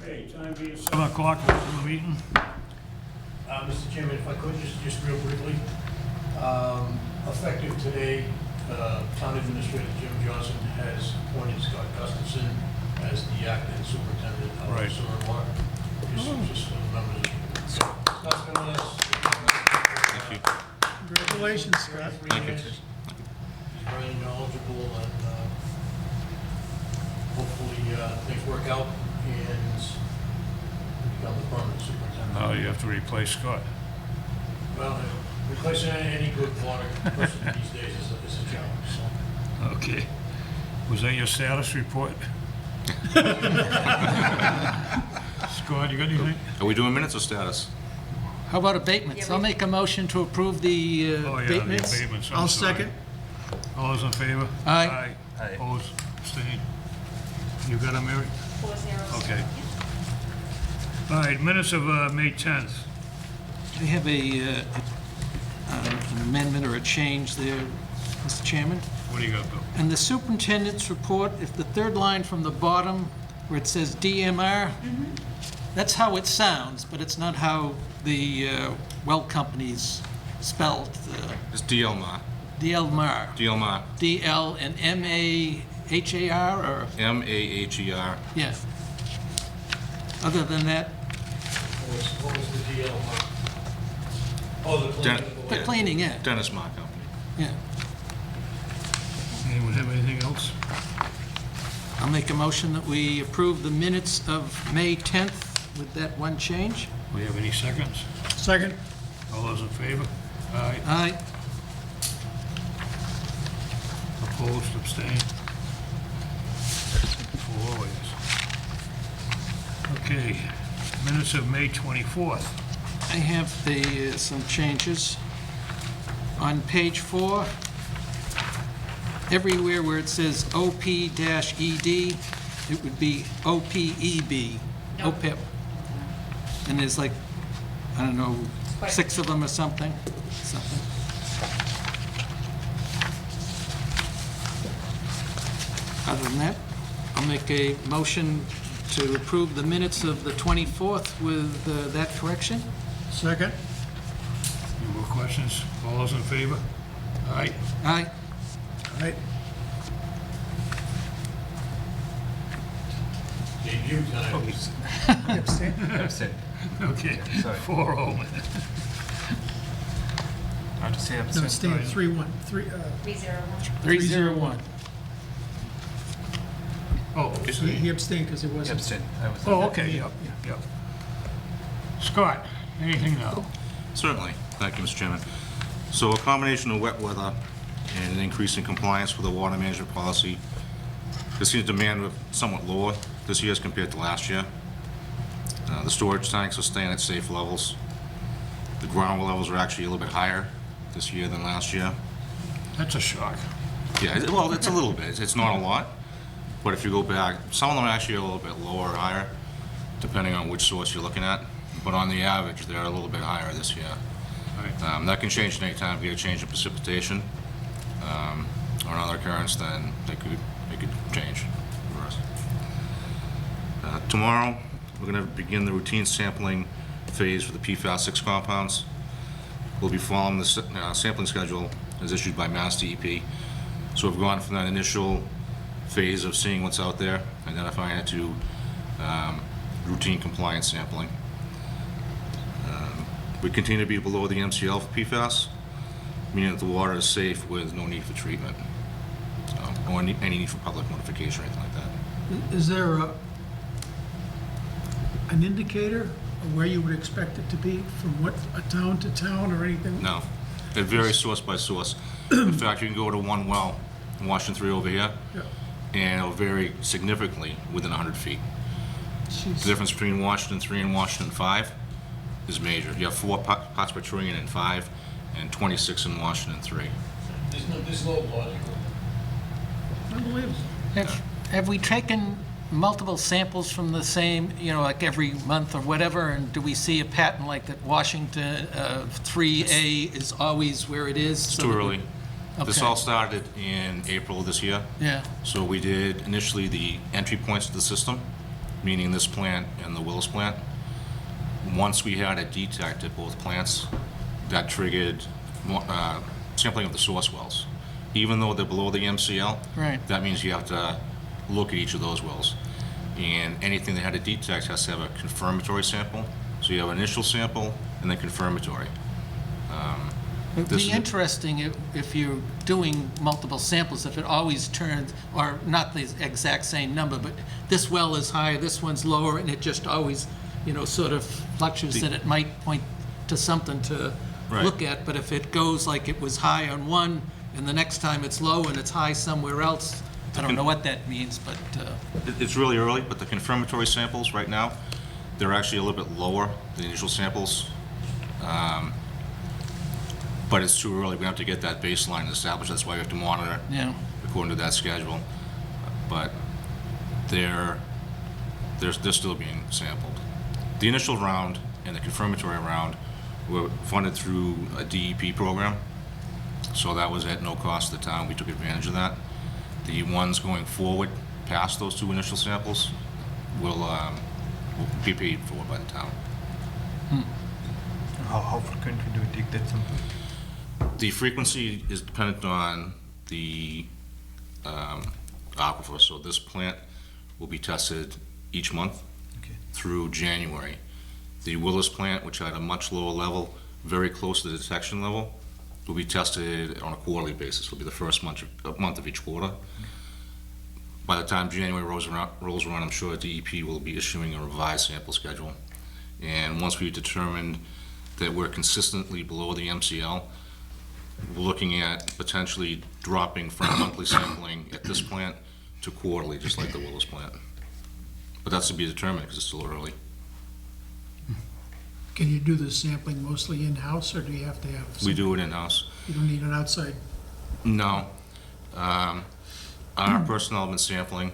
Okay, time being 7 o'clock, we'll open the meeting. Mr. Chairman, if I could, just real briefly, effective today, Town Administrator Jim Johnson has appointed Scott Gustafson as the acting superintendent of Right. sewer and water. Just for the members. Scott's been with us. Thank you. Congratulations, Scott. Thank you. He's very knowledgeable and hopefully things work out and become the permanent superintendent. Now you have to replace Scott. Well, replacing any good water person these days is a challenge, so. Okay. Was that your status report? Scott, you got anything? Are we doing minutes or status? How about abatements? I'll make a motion to approve the Oh, yeah, the abatements. abatements, I'm I'll sorry. second. All those in favor? Aye. Aye. Opposed, abstained? You got them, Mary? 4-0. Okay. All right, minutes of May 10th. I have an amendment or a change there, Mr. Chairman. What do you got, Bill? In the superintendent's report, if the third line from the bottom where it says DMR, that's how it sounds, but it's not how the well company's spelled. It's DLMAR. DLMAR. DLMAR. DL and MAHAR or, MAHER. yeah. Other than that, What was the deal? Oh, the cleaning of the the way. cleaning, yeah, Dennis Mark Company. yeah. Anyone have anything else? I'll make a motion that we approve the minutes of May 10th with that one change. We have any seconds? Second. All those in favor? Aye. Aye. Opposed, abstained? 4 yes. Okay, minutes of May 24th. I have some changes. On page 4, everywhere where it says OP-ED, it would be OPEB, Nope. OPEB. And there's like, I don't know, 6 of them or something. Other than that, I'll make a motion to approve the minutes of the 24th with that correction. Any Second. more questions? All those in favor? Aye. Aye. Aye. Debut time. Okay, 4-0. I'll just say No, abstain. stand 3-1, 3-0. 3-0-1. Oh, He abstained because it wasn't. Abstain. I was. oh, okay, yep, yep. Scott, anything now? Certainly. Thank you, Mr. Chairman. So a combination of wet weather and an increase in compliance with the water management policy, this year's demand was somewhat lower this year as compared to last year. The storage tanks are staying at safe levels. The ground levels are actually a little bit higher this year than last year. That's a shock. Yeah, well, it's a little bit. It's not a lot. But if you go back, some of them are actually a little bit lower or higher, depending on which source you're looking at. But on the average, they're a little bit higher this year. All right. That can change at any time. If you get a change in precipitation or another occurrence, then it could change. For us. Tomorrow, we're going to begin the routine sampling phase for the PFAS 6 compounds. We'll be following the sampling schedule as issued by Mass DEP. So we've gone from that initial phase of seeing what's out there, identifying it, to routine compliance sampling. We continue to be below the MCL for PFAS, meaning that the water is safe with no need for treatment, or any need for public notification or anything like that. Is there an indicator of where you would expect it to be from what, a town to town or anything? No, it varies source by source. In fact, you can go to one well in Washington 3 over here, Yeah. and it'll vary significantly within 100 feet. Jeez. The difference between Washington 3 and Washington 5 is major. You have 4 parts per trillion in 5 and 26 in Washington 3. There's no logic. Unbelievable. Have we taken multiple samples from the same, like every month or whatever, and do we see a pattern like that Washington 3A is always where it is? It's too early. This Okay. all started in April of this year. Yeah, So we did initially the entry points to the system, meaning this plant and the Willis plant. Once we had a detect at both plants, that triggered sampling of the source wells. Even though they're below the MCL, Right. that means you have to look at each of those wells. And anything that had a detect has to have a confirmatory sample. So you have an initial sample and then confirmatory. It'd This be is- interesting if you're doing multiple samples, if it always turns, or not the exact same number, but this well is higher, this one's lower, and it just always, sort of fluctuates, that it might point to something to Right. look at. But if it goes like it was high on one, and the next time it's low and it's high somewhere else, I don't know what that means, but, It's really early, but the confirmatory samples right now, they're actually a little bit lower than the initial samples. But it's too early. We have to get that baseline established. That's why we have to monitor yeah. according to that schedule. But they're still being sampled. The initial round and the confirmatory round were funded through a DEP program. So that was at no cost to the town. We took advantage of that. The ones going forward past those two initial samples will be paid for by the town. How frequently do you take that sample? The frequency is dependent on the aquifer. So this plant will be tested each month Okay. through January. The Willis plant, which had a much lower level, very close to the detection level, will be tested on a quarterly basis. It'll be the first month of each quarter. By the time January rolls around, I'm sure DEP will be issuing a revised sample schedule. And once we've determined that we're consistently below the MCL, we're looking at potentially dropping from monthly sampling at this plant to quarterly, just like the Willis plant. But that's to be determined because it's still early. Can you do the sampling mostly in-house, or do you have to have? We do it in-house. You don't need an outside? No. Our personnel have been sampling.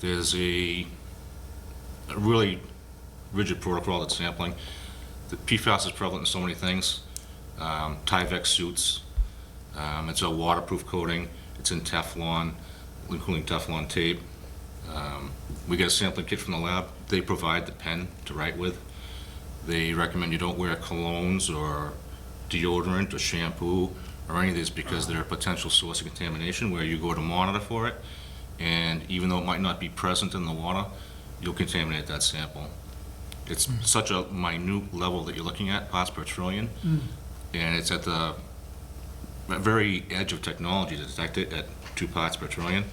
There's a really rigid protocol that's sampling. The PFAS is prevalent in so many things. Tyvek suits. It's a waterproof coating. It's in Teflon, including Teflon tape. We get a sampling kit from the lab. They provide the pen to write with. They recommend you don't wear colognes or deodorant or shampoo or any of these because they're a potential source of contamination where you go to monitor for it. And even though it might not be present in the water, you'll contaminate that sample. It's such a minute level that you're looking at, parts per trillion, and it's at the very edge of technology to detect it at 2 parts per trillion,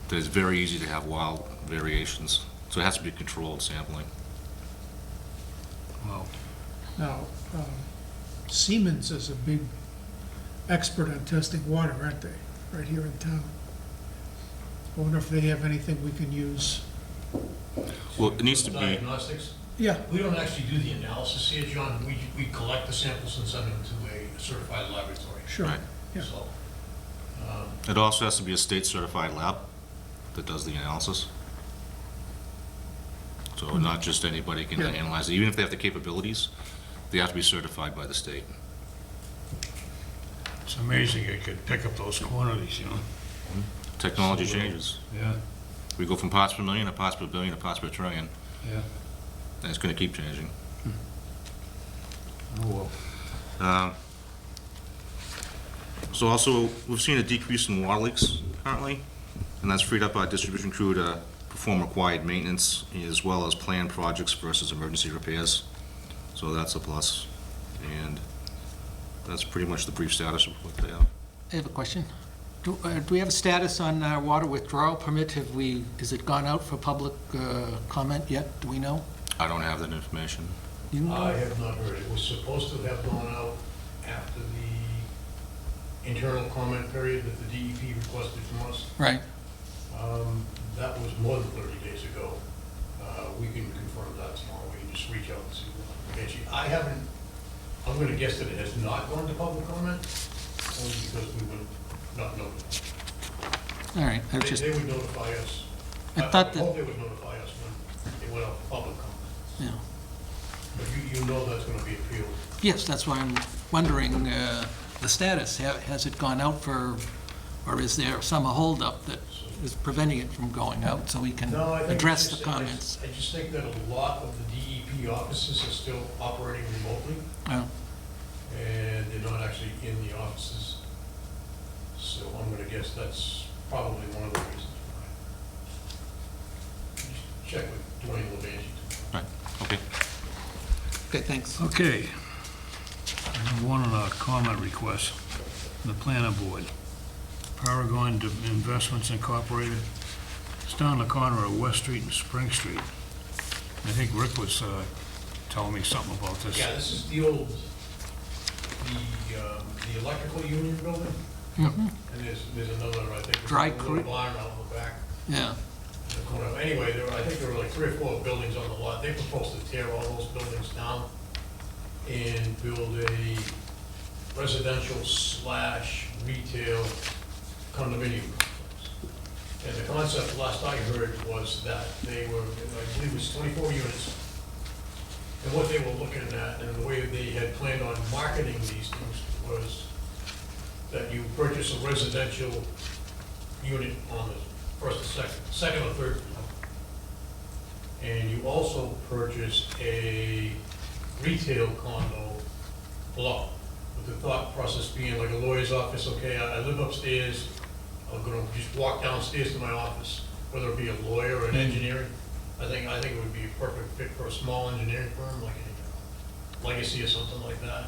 that it's very easy to have wild variations. So it has to be controlled sampling. Now, Siemens is a big expert on testing water, aren't they, right here in town? I wonder if they have anything we can use. Well, it needs to be, Diagnostics. Yeah, We don't actually do the analysis here, John. We collect the samples and send them to a certified laboratory. sure. Right. Yeah. So, it also has to be a state-certified lab that does the analysis. So not just anybody can Yeah. analyze it. Even if they have the capabilities, they have to be certified by the state. It's amazing it could pick up those quantities, Technology changes. Yeah, We go from parts per million to parts per billion to parts per trillion, yeah. and it's gonna keep changing. Oh, well. So also, we've seen a decrease in water leaks currently, and that's freed up our distribution crew to perform required maintenance as well as planned projects versus emergency repairs. So that's a plus, and that's pretty much the brief status of what they have. I have a question. Do we have a status on our water withdrawal permit? Has it gone out for public comment yet? Do we know? I don't have that information. You know? I have not heard. It was supposed to have gone out after the internal comment period that the DEP requested from us. Right. That was more than 30 days ago. We can confirm that tomorrow. We can just reach out and see what information. I'm gonna guess that it has not gone to public comment, only because we would not know. All right. I was They just, they would notify us. I thought that- I hope they would notify us when it went out to public comment. yeah. But you know that's gonna be appealed. Yes, that's why I'm wondering the status. Has it gone out for Or is there some holdup that is preventing it from going out so we can No, I think address it's the just- comments? I just think that a lot of the DEP offices are still operating remotely, Oh, and they're not actually in the offices. So I'm gonna guess that's probably one of the reasons why. Just check with Dwayne Levangie. Right, okay. okay, thanks. Okay. One on a comment request, from the planning board. Paragon Investments Incorporated. It's down the corner of West Street and Spring Street. I think Rick was telling me something about this. Yeah, this is the old, the electrical union building, Mhm. and there's another, I think, there's Dry a little Creek. barn out in the back. Yeah, in the corner. Anyway, I think there were like 3 or 4 buildings on the lot. They proposed to tear all those buildings down and build a residential / retail condominium complex. And the concept, last I heard, was that they were, I believe it was 24 units. And what they were looking at, and the way they had planned on marketing these things, was that you purchase a residential unit on the first or second or third floor. And you also purchase a retail condo below, with the thought process being like a lawyer's office. Okay, I live upstairs, I'm gonna just walk downstairs to my office, whether it be a lawyer or an engineer. I think it would be a perfect fit for a small engineering firm, like a Legacy or something like that.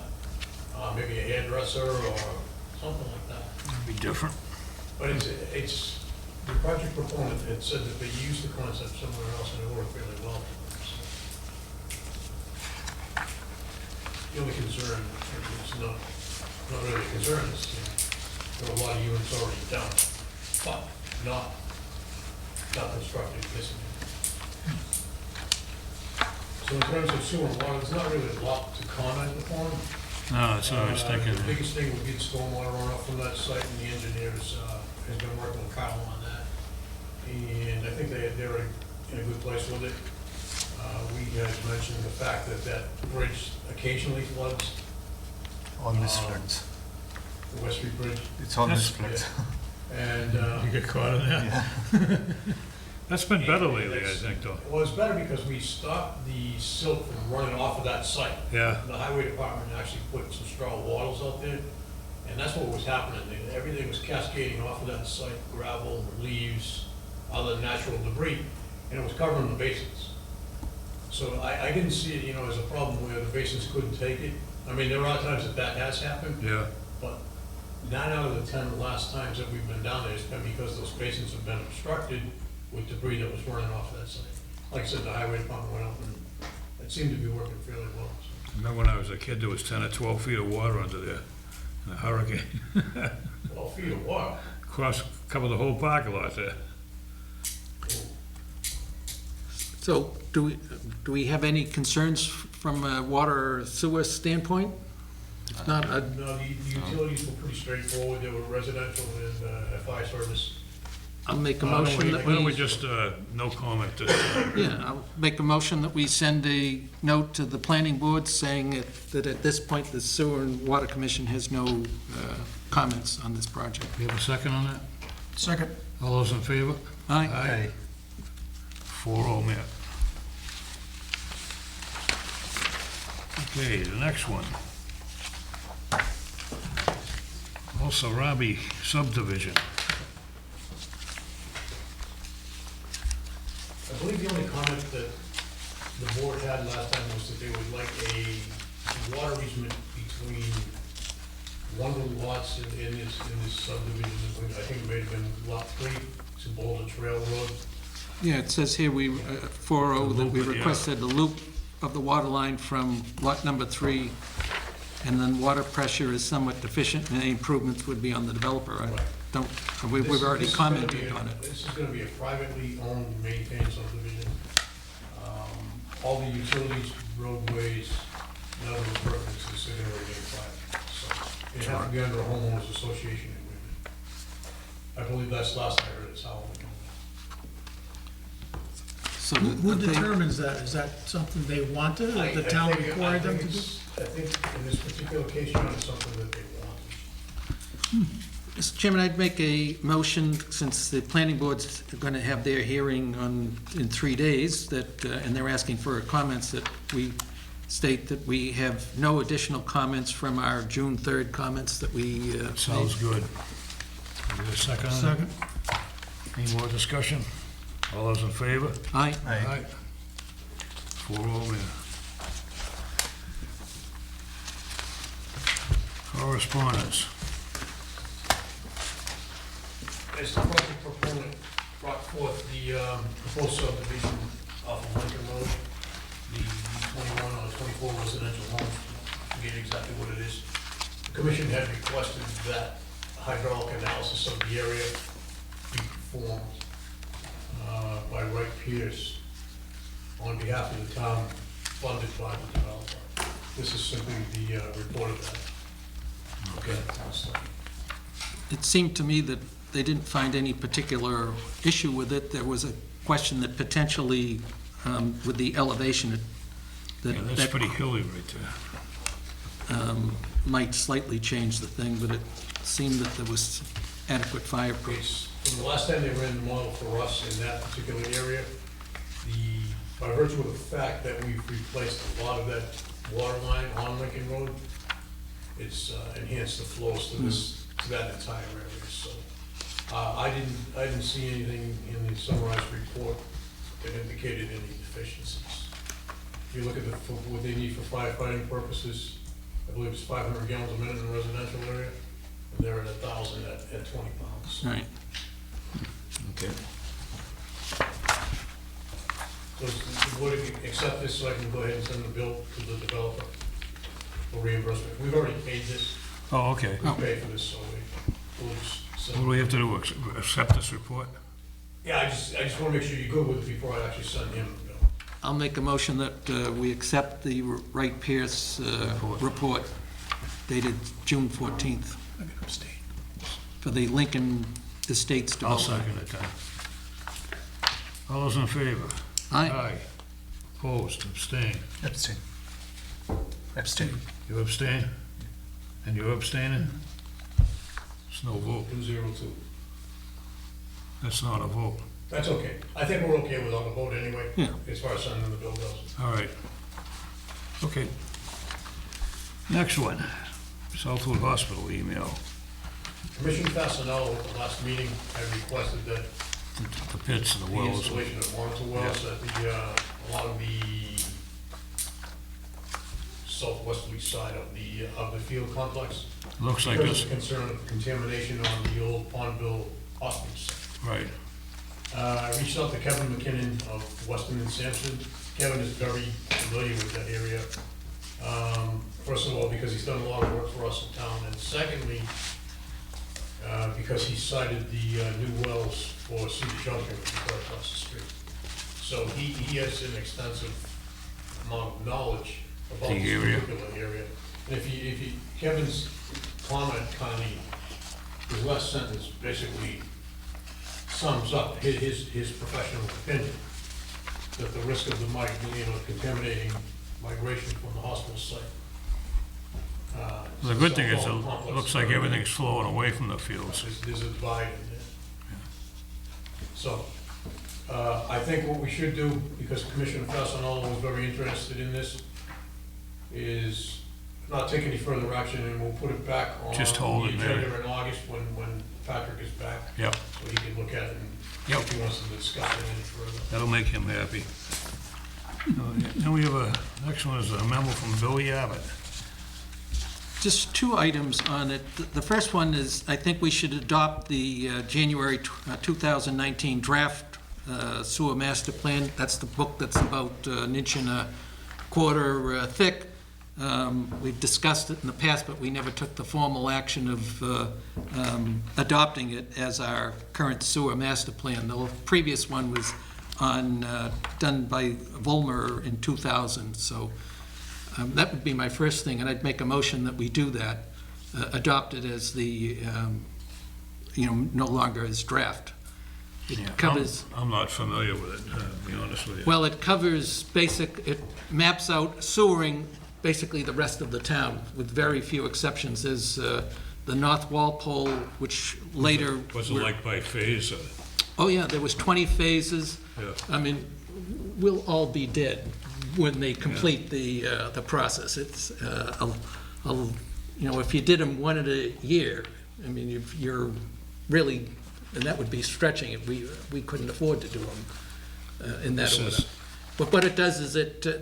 Maybe a hairdresser or something like that. It'd be different. But it's, the project proponent had said that they used the concept somewhere else and it worked really well for them, so. The only concern, it's not really a concern, is, there are a lot of units already done, but not constructed this year. So in terms of sewer and water, there's not really a lot to comment upon. No, that's what I was thinking. The biggest thing would be the stormwater runoff from that site, and the engineers has been working with Kyle on that. And I think they're in a good place with it. We had mentioned the fact that that bridge occasionally floods, Always floods. the West Street Bridge. It's always That's- floods. And, You get caught in that? Yeah. That's been better lately, I think, though. well, it's better because we stopped the silt from running off of that site. Yeah. The highway department actually put some straw wattles out there, and that's what was happening. Everything was cascading off of that site, gravel, leaves, other natural debris, and it was covering the basins. So I didn't see it, as a problem where the basins couldn't take it. I mean, there are times that has happened, Yeah. but 9 out of the 10 last times that we've been down there, it's been because those basins have been obstructed with debris that was running off of that site. Like I said, the highway department went out and it seemed to be working fairly well. So. I remember when I was a kid, there was 10 or 12 feet of water under there in a hurricane. 12 feet of water. Covered the whole parking lot there. So do we have any concerns from a water or sewer standpoint? If not, No, the utilities were pretty straightforward. They were residential and FI service. I'll make a Why don't motion that why don't we we, just, no comment this time? yeah, I'll make a motion that we send a note to the planning board saying that at this point, the Sewer and Water Commission has no comments on this project. You have a second on that? Second. All those in favor? Aye. Aye. 4-0, Matt. Okay, the next one. Also, Robbie subdivision. I believe the only comment that the board had last time was that they would like a water easement between one of the lots in this subdivision. I think it may have been lot 3, to Boulder Trail Road. Yeah, it says here, 4-0, that we loop it, yeah. requested a loop of the water line from lot number 3, and then water pressure is somewhat deficient, and any improvements would be on the developer. I Right. don't, we've already This is gonna commented be a- on it. This is gonna be a privately owned, maintained subdivision. All the utilities, roadways, none of the purposes are gonna remain private. So it has to be under a homeowners association agreement. I believe that's last I heard, it's how it So Who that they- determines that? Is that something they wanted, or the town required them to do? I think in this particular case, John, it's something that they want. Mr. Chairman, I'd make a motion, since the planning board's going to have their hearing in 3 days, that, and they're asking for comments, that we state that we have no additional comments from our June 3rd comments that we Sounds made. good. Is there a second on that? Second. Any more discussion? All those in favor? Aye. Aye. 4-0 there. Correspondence. As the project proponent brought forth the proposed subdivision off of Lincoln Road, the 21 or 24 residential homes, I forget exactly what it is. The commission had requested that hydraulic analysis of the area be performed by Wright Pierce on behalf of the town, funded by the developer. This is simply the report of that. Okay. It seemed to me that they didn't find any particular issue with it. There was a question that potentially, with the elevation, Yeah, that's that pretty hilly right there. might slightly change the thing, but it seemed that there was adequate fireproof. It's, from the last time they ran the model for us in that particular area, by virtue of the fact that we've replaced a lot of that water line on Lincoln Road, it's enhanced the flows to that entire area, so. I didn't see anything in the summarized report that indicated any deficiencies. If you look at what they need for firefighting purposes, I believe it's 500 gallons a minute in the residential area, and they're at 1,000 at 20 pounds. Right. Okay. So the board accept this so I can go ahead and send the bill to the developer for reimbursement. We've already paid this, Oh, okay. we paid for this, so we'll just What send. do we have to do, accept this report? Yeah, I just want to make sure you're good with it before I actually send him the bill. I'll make a motion that we accept the Wright Pierce report dated June 14th I can abstain. for the Lincoln Estates I'll development. second it then. All those in favor? Aye. Opposed, abstain. Abstain. Abstain. You abstain? And you're abstaining? It's no vote. 202. That's not a vote. That's okay. I think we're okay without a vote anyway, Yeah. as far as sending the bill goes. All right. Okay. Next one, Southwood Hospital email, Commissioner Fasenello at the last meeting had requested that the pits and the the wells. installation of monitor wells at along the southwesterly side of the field complex. Looks like Because this, of concern of contamination on the old Pondville hospital site. right. I reached out to Kevin McKinnon of Weston and Sampson. Kevin is very familiar with that area. First of all, because he's done a lot of work for us in town, and secondly, because he cited the new wells for Cedar Junction, which is right across the street. So he has an extensive amount of knowledge about The this area. particular area. And Kevin's comment kindly, his last sentence basically sums up his professional opinion, that the risk of the contaminating migration from the hospital site. The good thing is, Southwood it complex looks is like very- everything's flowing away from the fields. There's a divide in there. So, I think what we should do, because Commissioner Fasenello was very interested in this, is not take any further action, and we'll put it back on Just hold the it there. agenda in August when Patrick is back, Yep, so he can look at it and Yep. if he wants to discuss it any further. that'll make him happy. Then we have next one is a memo from Billy Abbott. Just two items on it. The first one is, I think we should adopt the January 2019 draft sewer master plan. That's the book that's about an inch and a quarter thick. We've discussed it in the past, but we never took the formal action of adopting it as our current sewer master plan. The previous one was done by Volmer in 2000, so that would be my first thing, and I'd make a motion that we do that, adopt it as the, no longer as draft. Yeah, It covers, I'm not familiar with it, to be honest with you. well, it covers it maps out sewering basically the rest of the town, with very few exceptions. There's the North Walpole, which later... Was it like by phase? Oh, yeah, there was 20 phases. Yeah. I mean, we'll all be dead when they complete the process. It's, if you did them one at a year, I mean, you're really, and that would be stretching it. We couldn't afford to do them in that This order. is- But what it does is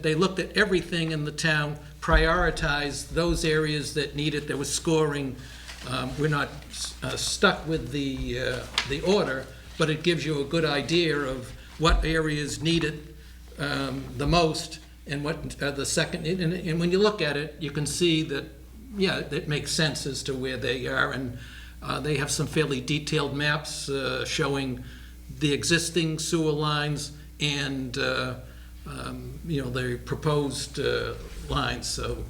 they looked at everything in the town, prioritized those areas that needed, there was scoring. We're not stuck with the order, but it gives you a good idea of what areas need it the most and what the second, and when you look at it, you can see that, yeah, it makes sense as to where they are, and they have some fairly detailed maps showing the existing sewer lines and, the proposed lines, so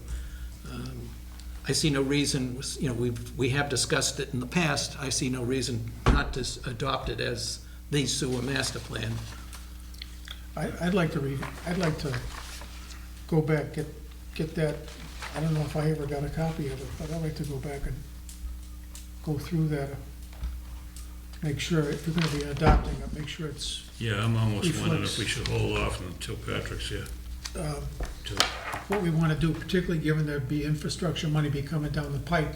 I see no reason, we have discussed it in the past, I see no reason not to adopt it as the sewer master plan. I'd like to go back, get that, I don't know if I ever got a copy of it, but I'd like to go back and go through that, make sure, if you're gonna be adopting it, make sure it's, Yeah, I'm almost wondering if Reflects- we should hold off until Patrick's here. what we wanna do, particularly given there'd be infrastructure money be coming down the pike.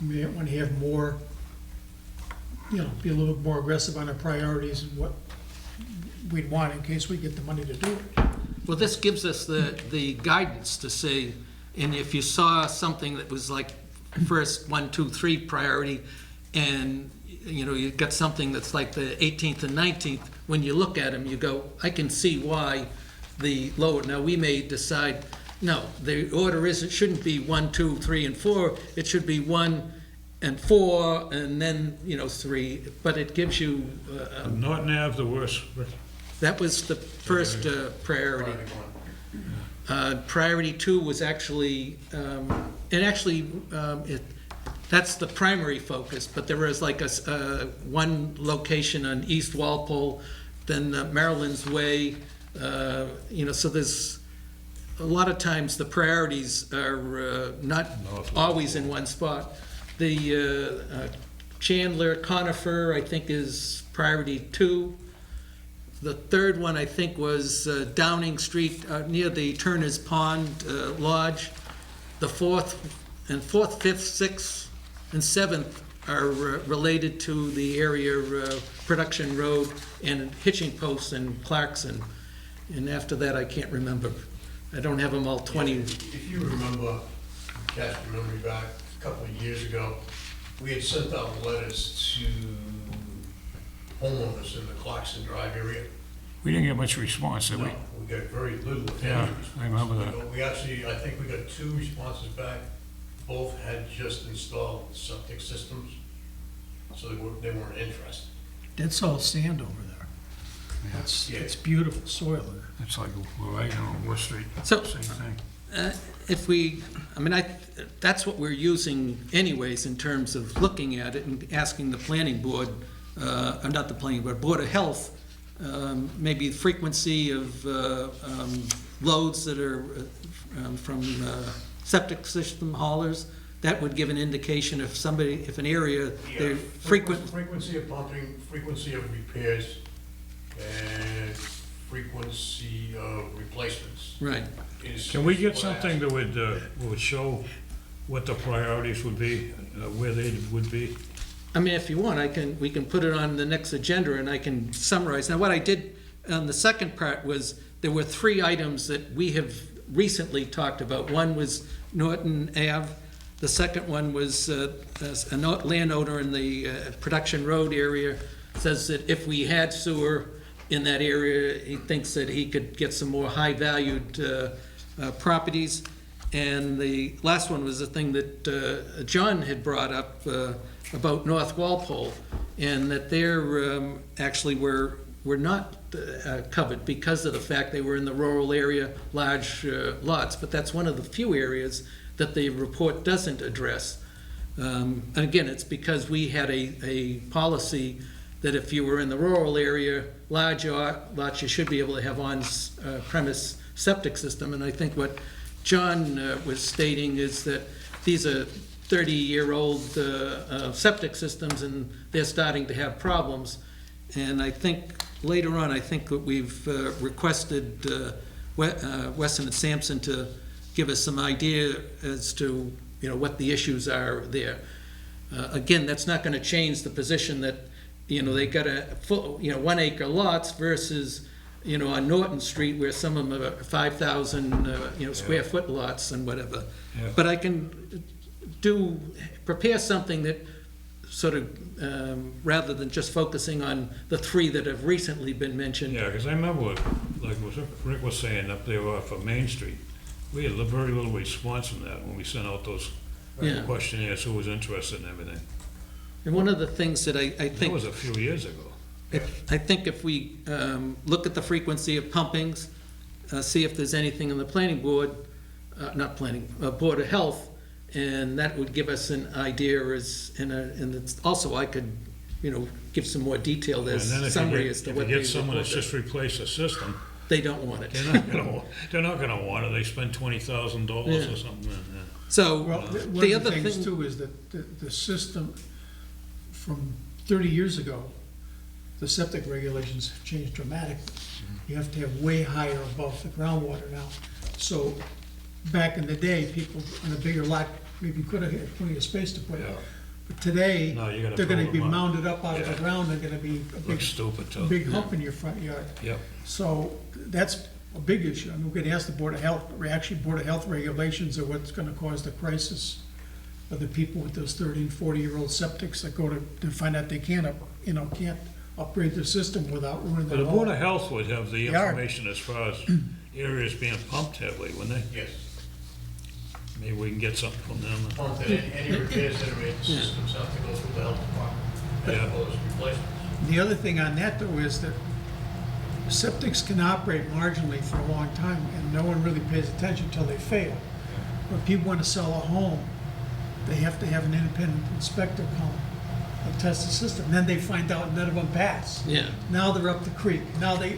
We may wanna have more, be a little more aggressive on our priorities and what we'd want in case we get the money to do it. Well, this gives us the guidance to say, and if you saw something that was like first 1, 2, 3 priority, and, you got something that's like the 18th and 19th, when you look at them, you go, I can see why the lower, now we may decide, no, the order shouldn't be 1, 2, 3, and 4, it should be 1 and 4, and then, 3, but it gives you, Norton Ave, the worst. that was the first priority. Priority one. Priority 2 was actually, that's the primary focus, but there was like one location on East Walpole, then Maryland's Way, so there's, a lot of times the priorities are not always in one spot. The Chandler Conifer, I think, is priority 2. The third one, I think, was Downing Street, near the Turner's Pond Lodge. The fourth, 5th, 6th, and 7th are related to the area Production Road and Hitching Post and Clarkson. And after that, I can't remember. I don't have them all 20. If you remember, cast your memory back a couple of years ago, we had sent out letters to homeowners in the Clarkson Drive area. We didn't get much response, did we? No, we got very little, if Yeah, any. I remember that. We actually, I think we got 2 responses back. Both had just installed septic systems, so they weren't interested. That's all sand over there. Yeah. It's beautiful soil there. It's like, right on West Street, So- same thing. That's what we're using anyways in terms of looking at it and asking the planning board, not the planning board, Board of Health, maybe frequency of loads that are from septic system haulers. That would give an indication if an area, they're frequent. Frequency of pumping, frequency of repairs, and frequency of replacements. Right. Can we get is what I something that would show what the priorities would be, where they would be? I mean, if you want, we can put it on the next agenda and I can summarize. Now, what I did on the second part was, there were 3 items that we have recently talked about. One was Norton Ave. The second one was a landowner in the Production Road area says that if we had sewer in that area, he thinks that he could get some more high-valued properties. And the last one was the thing that John had brought up about North Walpole, and that they're actually were not covered because of the fact they were in the rural area, large lots. But that's one of the few areas that the report doesn't address. And again, it's because we had a policy that if you were in the rural area, large lots, you should be able to have on-premise septic system. And I think what John was stating is that these are 30-year-old septic systems, and they're starting to have problems. And I think later on, I think that we've requested Weston and Sampson to give us some idea as to, what the issues are there. Again, that's not going to change the position that, they got a full, 1 acre lots versus, on Norton Street where some of them are 5,000, square foot lots and whatever. Yeah. But I can prepare something that sort of, rather than just focusing on the 3 that have recently been mentioned. Yeah, because I remember what Rick was saying up there off of Main Street. We had very little response from that when we sent out those Yeah. questionnaires, who was interested in everything. And one of the things that I That think, was a few years ago. I think if we look at the frequency of pumpings, see if there's anything in the planning board, Board of Health, and that would give us an idea and it's also I could, give some more detailed And then if summary you as to get, if what you they get someone that's reported. just replaced a system, They don't want it. they're not gonna want it. They spend $20,000 Yeah. or something. Yeah. So, Well, one the of the other things thing, too is that the system from 30 years ago, the septic regulations have changed dramatically. You have to have way higher above the groundwater now. So back in the day, people on a bigger lot maybe could have had plenty of space to put it. Yeah. But today, No, you gotta they're gonna build be them up. mounted up out of the Yeah. ground, they're gonna be a big, Looks stupid too. big hump in your front yard. Yep. So that's a big issue. I mean, we're gonna ask the Board of Health, actually, Board of Health regulations are what's gonna cause the crisis of the people with those 30 and 40-year-old septics that go to find out they can't upgrade their system without ruining But their the Board home. of Health would have the Yard. information as far as areas being pumped heavily, wouldn't they? Yes. Maybe we can get something from them. Pump that any repairs that are made, the systems have to go through the health department, as Yeah. opposed to replacements. The other thing on that though is that septics can operate marginally for a long time and no one really pays attention until they fail. When people wanna sell a home, they have to have an independent inspector come and test the system. Then they find out none of them pass. yeah. Now they're up the creek. Now they're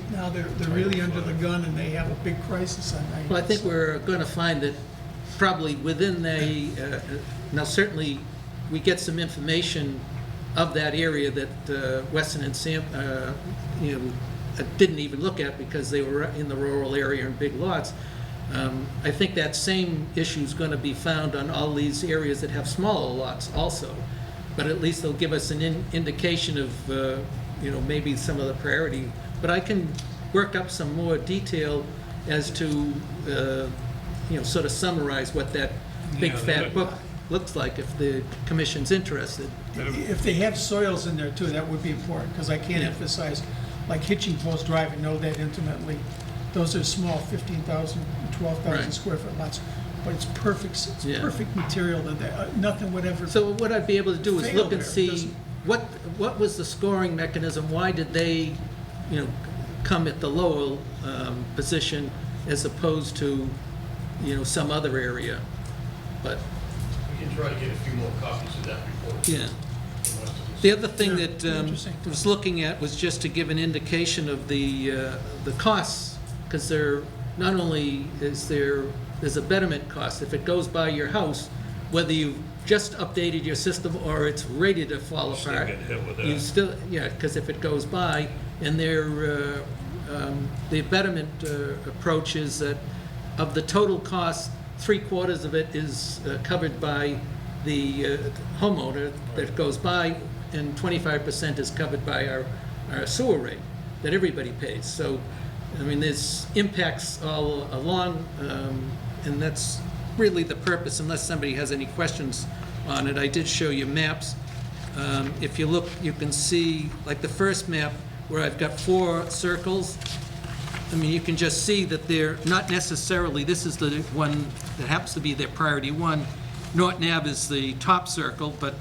really under the gun and they have a big crisis on that. Well, I think we're gonna find that probably within now certainly, we get some information of that area that Weston and Sam, didn't even look at because they were in the rural area and big lots. I think that same issue's gonna be found on all these areas that have smaller lots also. But at least they'll give us an indication of, maybe some of the priority. But I can work up some more detail as to, sort of summarize what that big Yeah, fat that- book looks like if the commission's interested. If they have soils in there too, that would be important, because I can't Yeah. emphasize, like Hitching Post Drive, I know that intimately. Those are small, 15,000, 12,000 Right. square foot lots, but it's perfect, Yeah. perfect material that, nothing would ever. So what I'd be able to do is Fail look and there, see doesn't- what was the scoring mechanism? Why did they, come at the lower position as opposed to, some other area? But, We can try to get a few more copies of that report. yeah. from Weston. The other thing Yeah, that interesting. I was looking at was just to give an indication of the costs, because not only there's a betterment cost. If it goes by your house, whether you've just updated your system or it's ready to fall Still apart. get hit with You that. still, yeah, because if it goes by, and the betterment approach is that of the total cost, 3/4 of it is covered by the homeowner that goes by, and 25% is covered by our sewer rate that everybody pays. So, I mean, there's impacts all along, and that's really the purpose, unless somebody has any questions on it. I did show you maps. If you look, you can see, like the first map, where I've got 4 circles. I mean, you can just see that they're not necessarily, this is the one that happens to be their priority one. Norton Ave is the top circle, but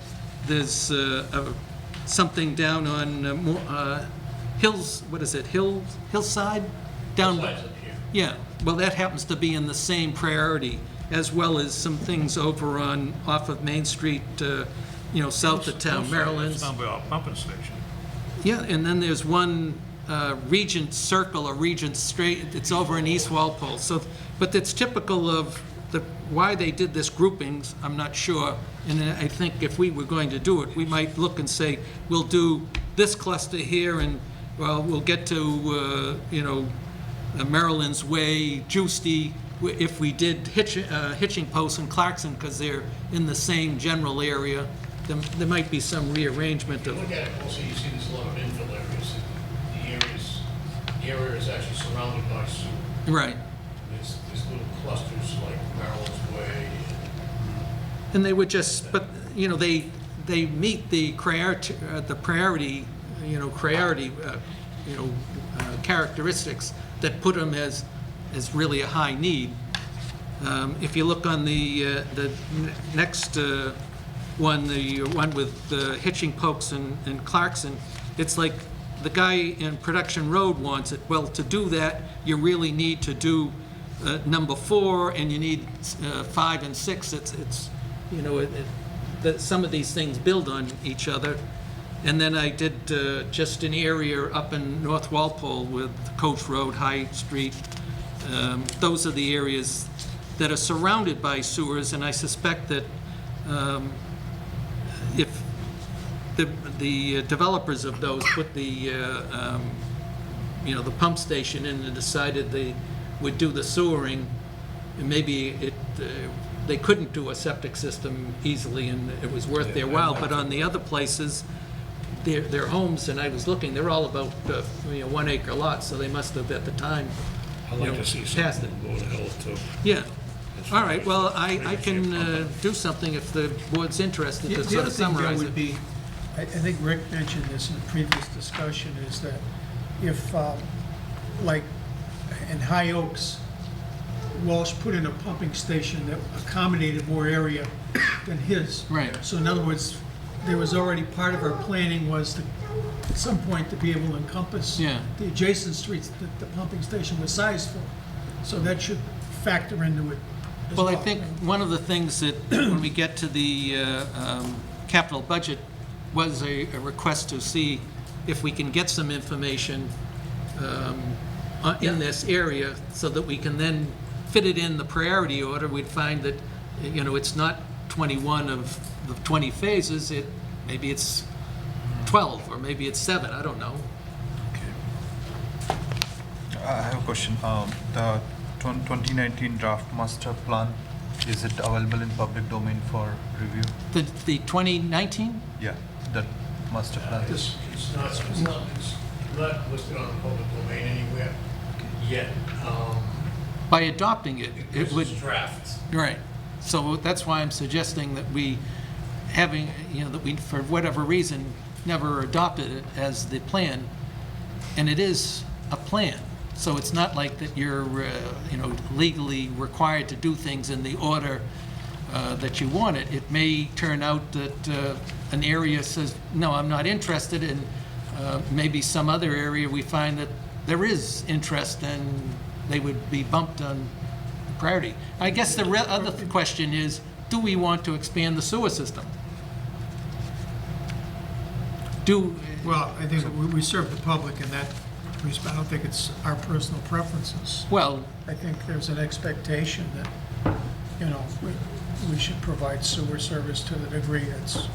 there's something down on Hills, what is it, Hillside? Down. Besides up here. Yeah, well, that happens to be in the same priority, as well as some things over off of Main Street, south of town, Maryland's. It's down by our pumping station. Yeah, and then there's one Regent Circle or Regent Straight, it's over in East Walpole. So, but it's typical of why they did this groupings, I'm not sure. And I think if we were going to do it, we might look and say, we'll do this cluster here, and, well, we'll get to, Maryland's Way, Juicy, if we did hitching posts in Clarkson, because they're in the same general area. There might be some rearrangement If you of, look at it also, you see there's a lot of infill areas. The area is actually surrounded by sewer. right. There's little clusters like Maryland's Way. And they would just, but, they meet the priority, characteristics that put them as really a high need. If you look on the next one, the one with the hitching pokes in Clarkson, it's like the guy in Production Road wants it. Well, to do that, you really need to do number 4, and you need 5 and 6. Some of these things build on each other. And then I did just an area up in North Walpole with Coach Road, High Street. Those are the areas that are surrounded by sewers, and I suspect that if the developers of those put the pump station in and decided they would do the sewering, and maybe they couldn't do a septic system easily, and it was worth their while. But on the other places, their homes, and I was looking, they're all about 1 acre lots, so they must have at the time I'd like to see passed it. something Board of Health too. Yeah. As All far right, as well, the I drainage can and do something if the board's interested to The sort other of thing, Joe, summarize would it. be, I think Rick mentioned this in the previous discussion, is that if, like, in High Oaks, Walsh put in a pumping station that accommodated more area than his. Right. So in other words, there was already, part of our planning was to, at some point, to be able to encompass Yeah. the adjacent streets that the pumping station was sized for. So that should factor into it as Well, well. I think one of the things that, when we get to the capital budget, was a request to see if we can get some information in this area, so that we can then fit it in the priority order. We'd find that, it's not 21 of the 20 phases, maybe it's 12, or maybe it's 7, I don't know. I have a question. The 2019 draft master plan, is it available in public domain for review? The 2019? Yeah, the master plan. It's not listed on the public domain anywhere yet. By adopting it, it would... It's draft. Right. So that's why I'm suggesting that we, that we, for whatever reason, never adopted it as the plan. And it is a plan. So it's not like that you're, legally required to do things in the order that you want it. It may turn out that an area says, no, I'm not interested, and maybe some other area we find that there is interest, and they would be bumped on priority. I guess the other question is, do we want to expand the sewer system? Well, I think we serve the public in that respect. I don't think it's our personal preferences. Well, I think there's an expectation that, we should provide sewer service to the degree it's,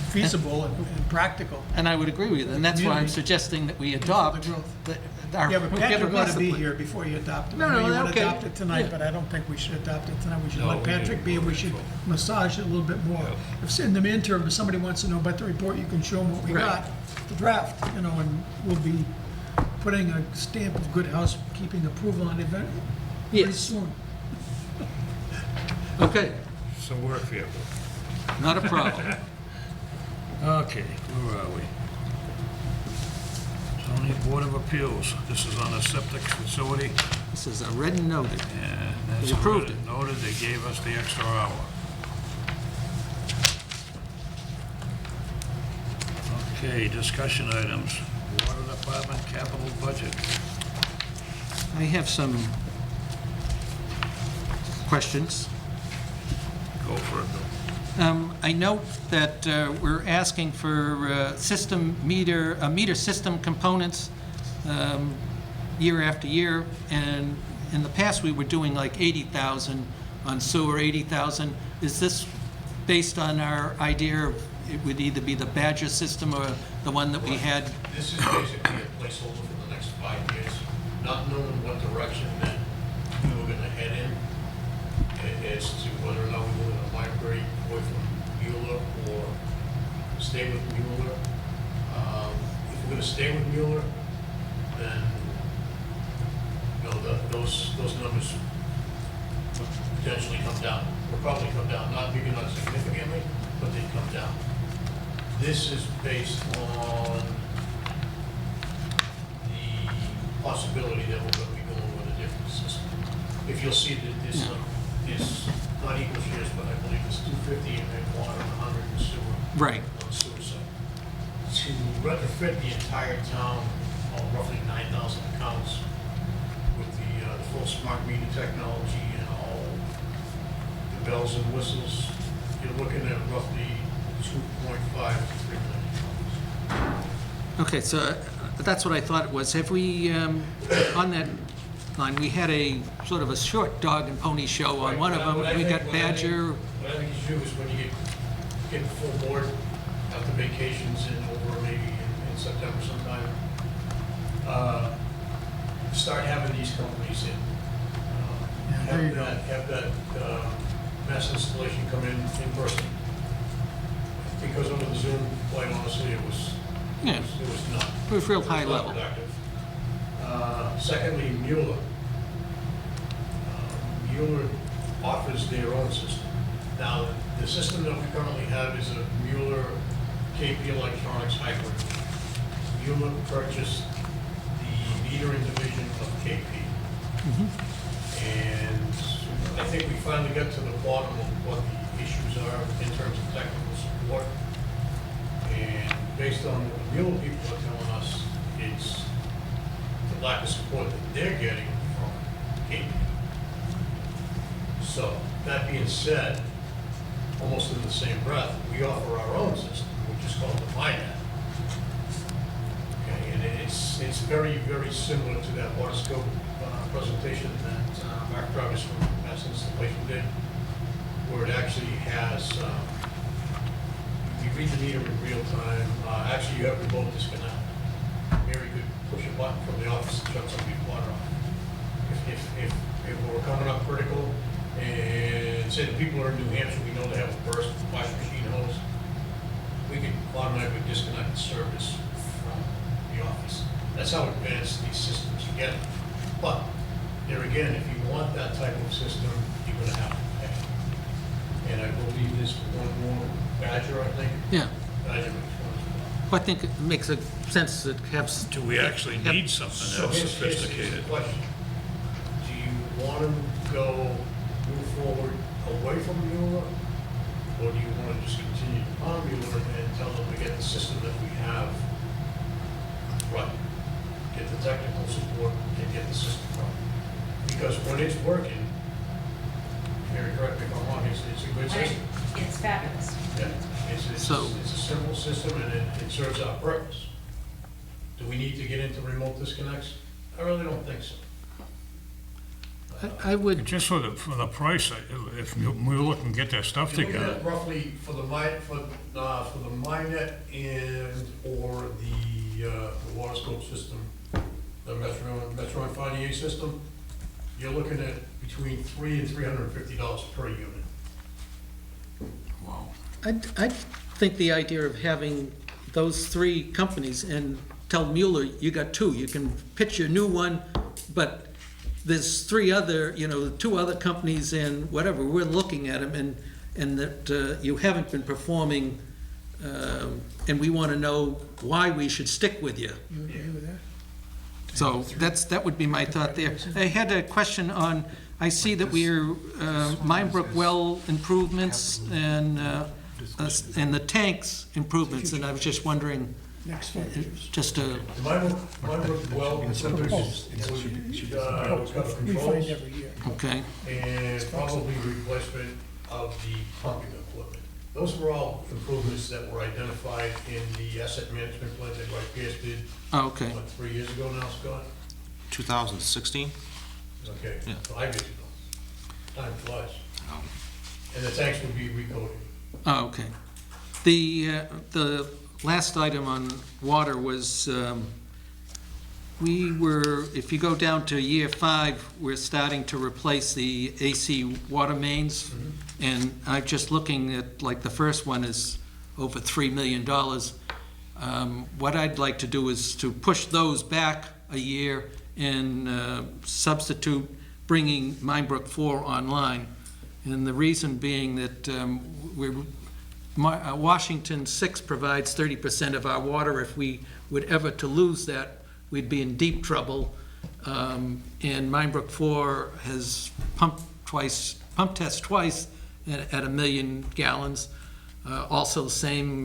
feasible and practical. and I would agree with you, and that's why I'm suggesting that we adopt growth. our... Yeah, but get Patrick a ought to master be plan. here before you adopt it. No, I know no, you want to okay. adopt it tonight, Yeah. but I don't think we should adopt it tonight. We should No, let we need Patrick to be, and we vote should for it. massage it a little bit more. Yeah. If in the interim, if somebody wants to know about the report, you can show them what we Right. got, the draft, and we'll be putting a stamp of good housekeeping approval on it very Yes. soon. Okay, Some work for you. not a problem. Okay, where are we? Zoning Board of Appeals. This is on a septic facility. This is a read and noted. And that's They approved already it. noted, they gave us the extra hour. Okay, discussion items. Water Department capital budget. I have some questions. Go for it, Bill. I note that we're asking for meter system components year after year, and in the past, we were doing like 80,000 on sewer, 80,000. Is this based on our idea of it would either be the Badger system or the one that we had? This is basically a placeholder for the next 5 years, not knowing what direction that we were gonna head in as to whether or not we were gonna migrate away from Mueller or stay with Mueller. If we're gonna stay with Mueller, then, you know, those numbers would potentially come down. Will probably come down, maybe not significantly, but they'd come down. This is based on the possibility that we're gonna be going with a different system. If you'll see that this is not equal shares, but I believe it's 250 in water and 100 in sewer. Right. On the sewer side. To retrofit the entire town, roughly 9,000 accounts with the full smart meter technology and all the bells and whistles, you're looking at roughly 2.5 to 3 million dollars. Okay, so that's what I thought it was. Have we, on that line, we had a sort of a short dog and pony show on one of them. We got Badger. What I think you should do is when you get the full board after vacations and over maybe in September sometime, start having these companies in. there you go. Have that mass installation come in person. Because over the Zoom, quite honestly, it was not. It was real high It was not level. productive. Secondly, Mueller. Mueller offers their own system. Now, the system that we currently have is a Mueller KP Electronics hybrid. Mueller purchased the metering division of KP. And I think we finally got to the bottom of what the issues are in terms of technical support. And based on what the Mueller people are telling us, it's the lack of support that they're getting from KP. So, that being said, almost in the same breath, we offer our own system, which is called the MyNet. Okay, and it's very, very similar to that water scope presentation that Mark Travis from Mass Installation did, where it actually has, you read the meter in real time. Actually, you have remote disconnect. Mary could push a button from the office and shut somebody's water off. If we're coming up critical, and say the people are in New Hampshire, we know they have a burst wash machine hose, we can automatically disconnect the service from the office. That's how advanced these systems are getting. But, there again, if you want that type of system, you're gonna have to pay. And I believe there's one more, Badger, I think. Yeah. Badger makes one as Well, I think it makes a sense that have, Do we actually need something well. So that's here's the sophisticated? question. Do you want to move forward away from Mueller? Or do you want to just continue on Mueller and tell them to get the system that we have right? Get the technical support and get the system right. Because when it's working, Mary, correct me if I'm wrong, it's a good system. It's fabulous. Yeah, it's a simple system and it serves our purpose. Do we need to get into remote disconnects? I really don't think so. I would, Just for the price, if Mueller can get their stuff You're looking together. at roughly for the MyNet and or the water scope system, the Metron 5DA system, you're looking at between $300 and $350 per unit. Wow. I think the idea of having those three companies and tell Mueller, you got two, you can pitch your new one, but there's three other, two other companies and whatever, we're looking at them and that you haven't been performing, and we want to know why we should stick with you. You agree with that? So that would be my thought there. I had a question on, I see that we're, Minebrook well improvements and the tanks improvements, and I was just wondering, Next 5 years. just a, The MyNet well, we've got We find controls every year. okay, and probably replacement of the pumping equipment. Those were all improvements that were identified in the asset management plan that Pierce did, oh, okay. what, 3 years ago now, Scott? 2016? Okay, Yeah. 5 years ago. Time flies. Um, And the tanks would be recoded. Oh, okay. The last item on water was, if you go down to year 5, we're starting to replace the AC water mains. And I'm just looking at, like, the first one is over $3 million. What I'd like to do is to push those back a year and substitute bringing Minebrook 4 online. And the reason being that Washington 6 provides 30% of our water. If we would ever to lose that, we'd be in deep trouble. And Minebrook 4 has pump test twice at 1 million gallons. Also the same,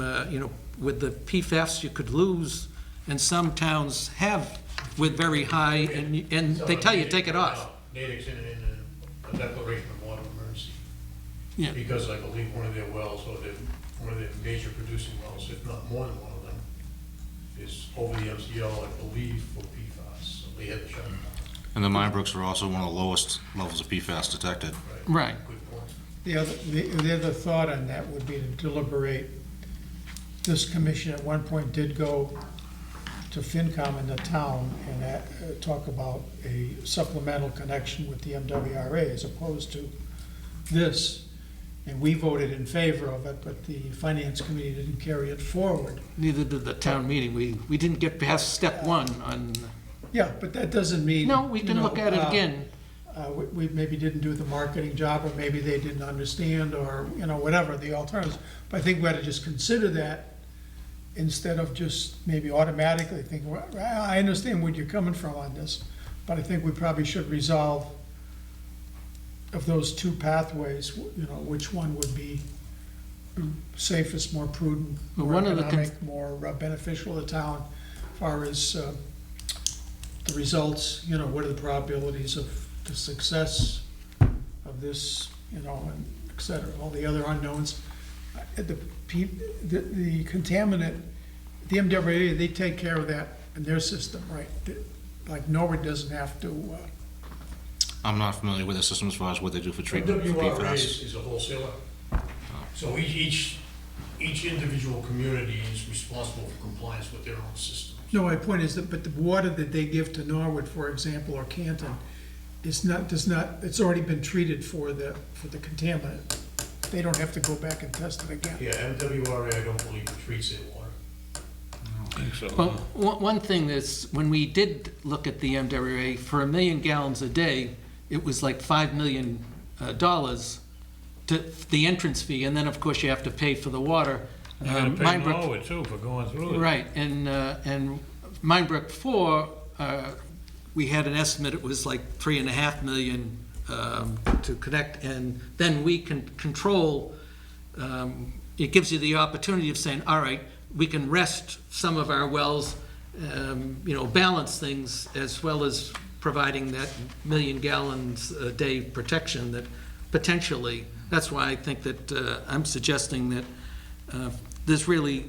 with the PFAS, you could lose, and some towns have with very high, and they tell you, take it off. Natick's in a declaration of water emergency. Yeah. Because I believe one of their wells, or one of their major producing wells, if not more than one of them, is over the MCL, I believe, for PFAS, so they had to shut it down. And the Minebrooks are also one of the lowest levels of PFAS detected. Right. Good point. The other thought on that would be to deliberate, this commission at one point did go to FinCom in the town and talk about a supplemental connection with the MWRA as opposed to this. And we voted in favor of it, but the finance committee didn't carry it forward. Neither did the town meeting. We didn't get past step 1 on, Yeah, but that doesn't mean. no, we can look at it again. We maybe didn't do the marketing job, or maybe they didn't understand, or, whatever the alternatives. But I think we ought to just consider that instead of just maybe automatically thinking, well, I understand where you're coming from on this, but I think we probably should resolve of those two pathways, which one would be safest, more prudent, Well, more one of the economic, more beneficial to the town, as far as the results, what are the probabilities of the success of this, and et cetera, all the other unknowns. The contaminant, the MWA, they take care of that in their system, right? Like Norwood doesn't have to, I'm not familiar with the system as far as what they do for treatment for WRA PFAS. is a wholesaler. So each individual community is responsible for compliance with their own systems. no, my point is that, but the water that they give to Norwood, for example, or Canton, it's already been treated for the contaminant. They don't have to go back and test it again. Yeah, MWRA, I don't believe treats their water. I think so. Well, one thing is, when we did look at the MWA, for 1 million gallons a day, it was like $5 million to the entrance fee, and then, of course, you have to pay for the water. You gotta pay Minebrook- Norwood too for going through it. Right, and Minebrook 4, we had an estimate, it was like $3.5 million to connect, and then we can control, it gives you the opportunity of saying, all right, we can rest some of our wells, balance things, as well as providing that 1 million gallons a day protection that potentially, that's why I think that I'm suggesting that this really,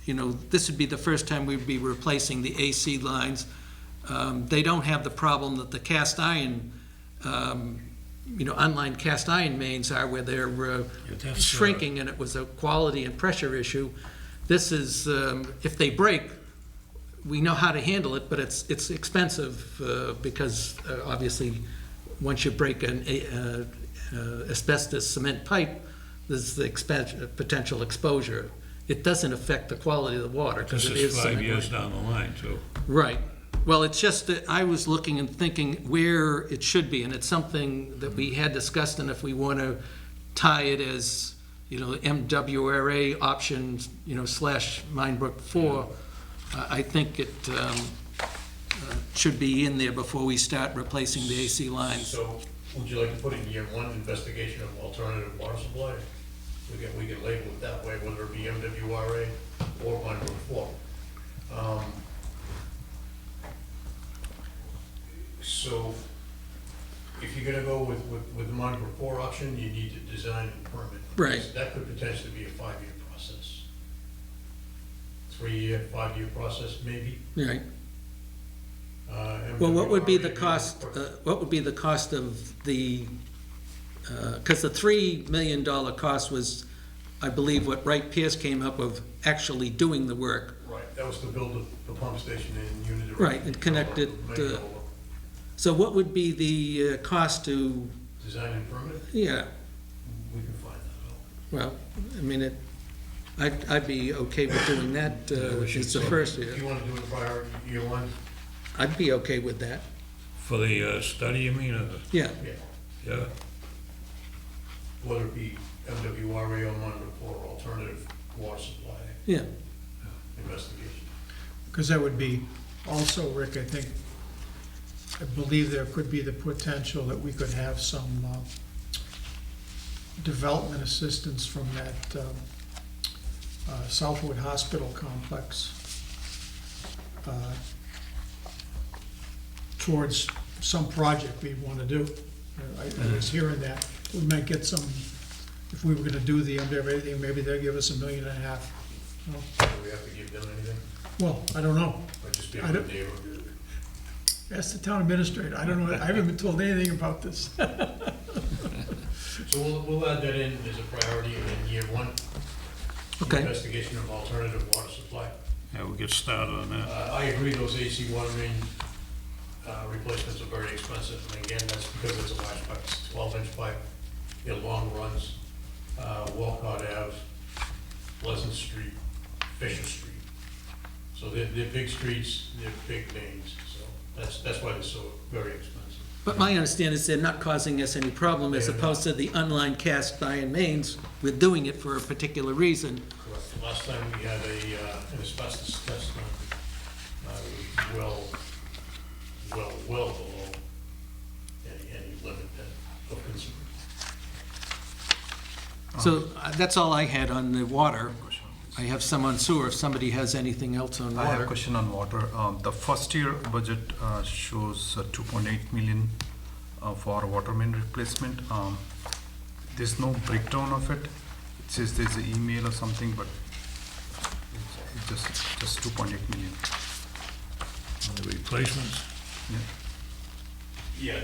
this would be the first time we'd be replacing the AC lines. They don't have the problem that the cast iron, unlined cast iron mains are, where they're that's, shrinking, and it was a quality and pressure issue. This is, if they break, we know how to handle it, but it's expensive because obviously, once you break an asbestos cement pipe, there's the potential exposure. It doesn't affect the quality of the water because This it is is 5 cement. years down the line too. Right. Well, it's just that I was looking and thinking where it should be, and it's something that we had discussed, and if we want to tie it as, MWRA options, / Minebrook 4, I think it should be in there before we start replacing the AC lines. So would you like to put in year 1 investigation of alternative water supply? We can label it that way, whether it be MWRA or Minebrook 4. So if you're gonna go with the Minebrook 4 option, you need to design and permit. Right. That could potentially be a 5-year process. 3-year, 5-year process, maybe. Right. Well, what would be the MWRA, cost, what would be the cost of the, because the $3 million cost was, I believe, what Wright Pierce came up with, actually doing the work. Right, that was to build the pump station in Unity. Right, and connect it, So what would be the cost to, Design and permit, yeah, we can find that out. well, I mean, I'd be okay with doing that, it's the first If year. you want to do it prior year one, I'd be okay with that, For the study, you mean, yeah. yeah, yeah? whether it be MWRA or alternative water supply Yeah, investigation. Because that would be also, Rick, I believe there could be the potential that we could have some development assistance from that Southwood Hospital complex towards some project we want to do. I was hearing that we might get some, if we were going to do the everything, maybe they'll give us $1.5 million. You know? Do we have to give them anything, Well, I don't know. or just be I a don't- good neighbor? Ask the town administrator. I don't know. I haven't been told anything about this. So we'll add that in as a priority in year one. okay. Investigation of alternative water supply. Yeah, we'll get started on that. I agree, those AC water main replacements are very expensive, and again, that's because it's a large pipe, it's a 12-inch pipe, they're long runs. Walcott Ave, Pleasant Street, Fisher Street. So they're big streets, they're big mains, so that's why they're so very expensive. But my understanding is they're not causing us any problem as opposed to the unlined cast iron mains. We're doing it for a particular reason. Correct. Last time we had an asbestos test done, it was well below any limit of concern. So that's all I had on the water. I have some on sewer, if somebody has anything else on I have a water. question on water. The first year budget shows 2.8 million for water main replacement. There's no breakdown of it. It says there's an email or something, but it's just 2.8 million. The replacements, Yeah,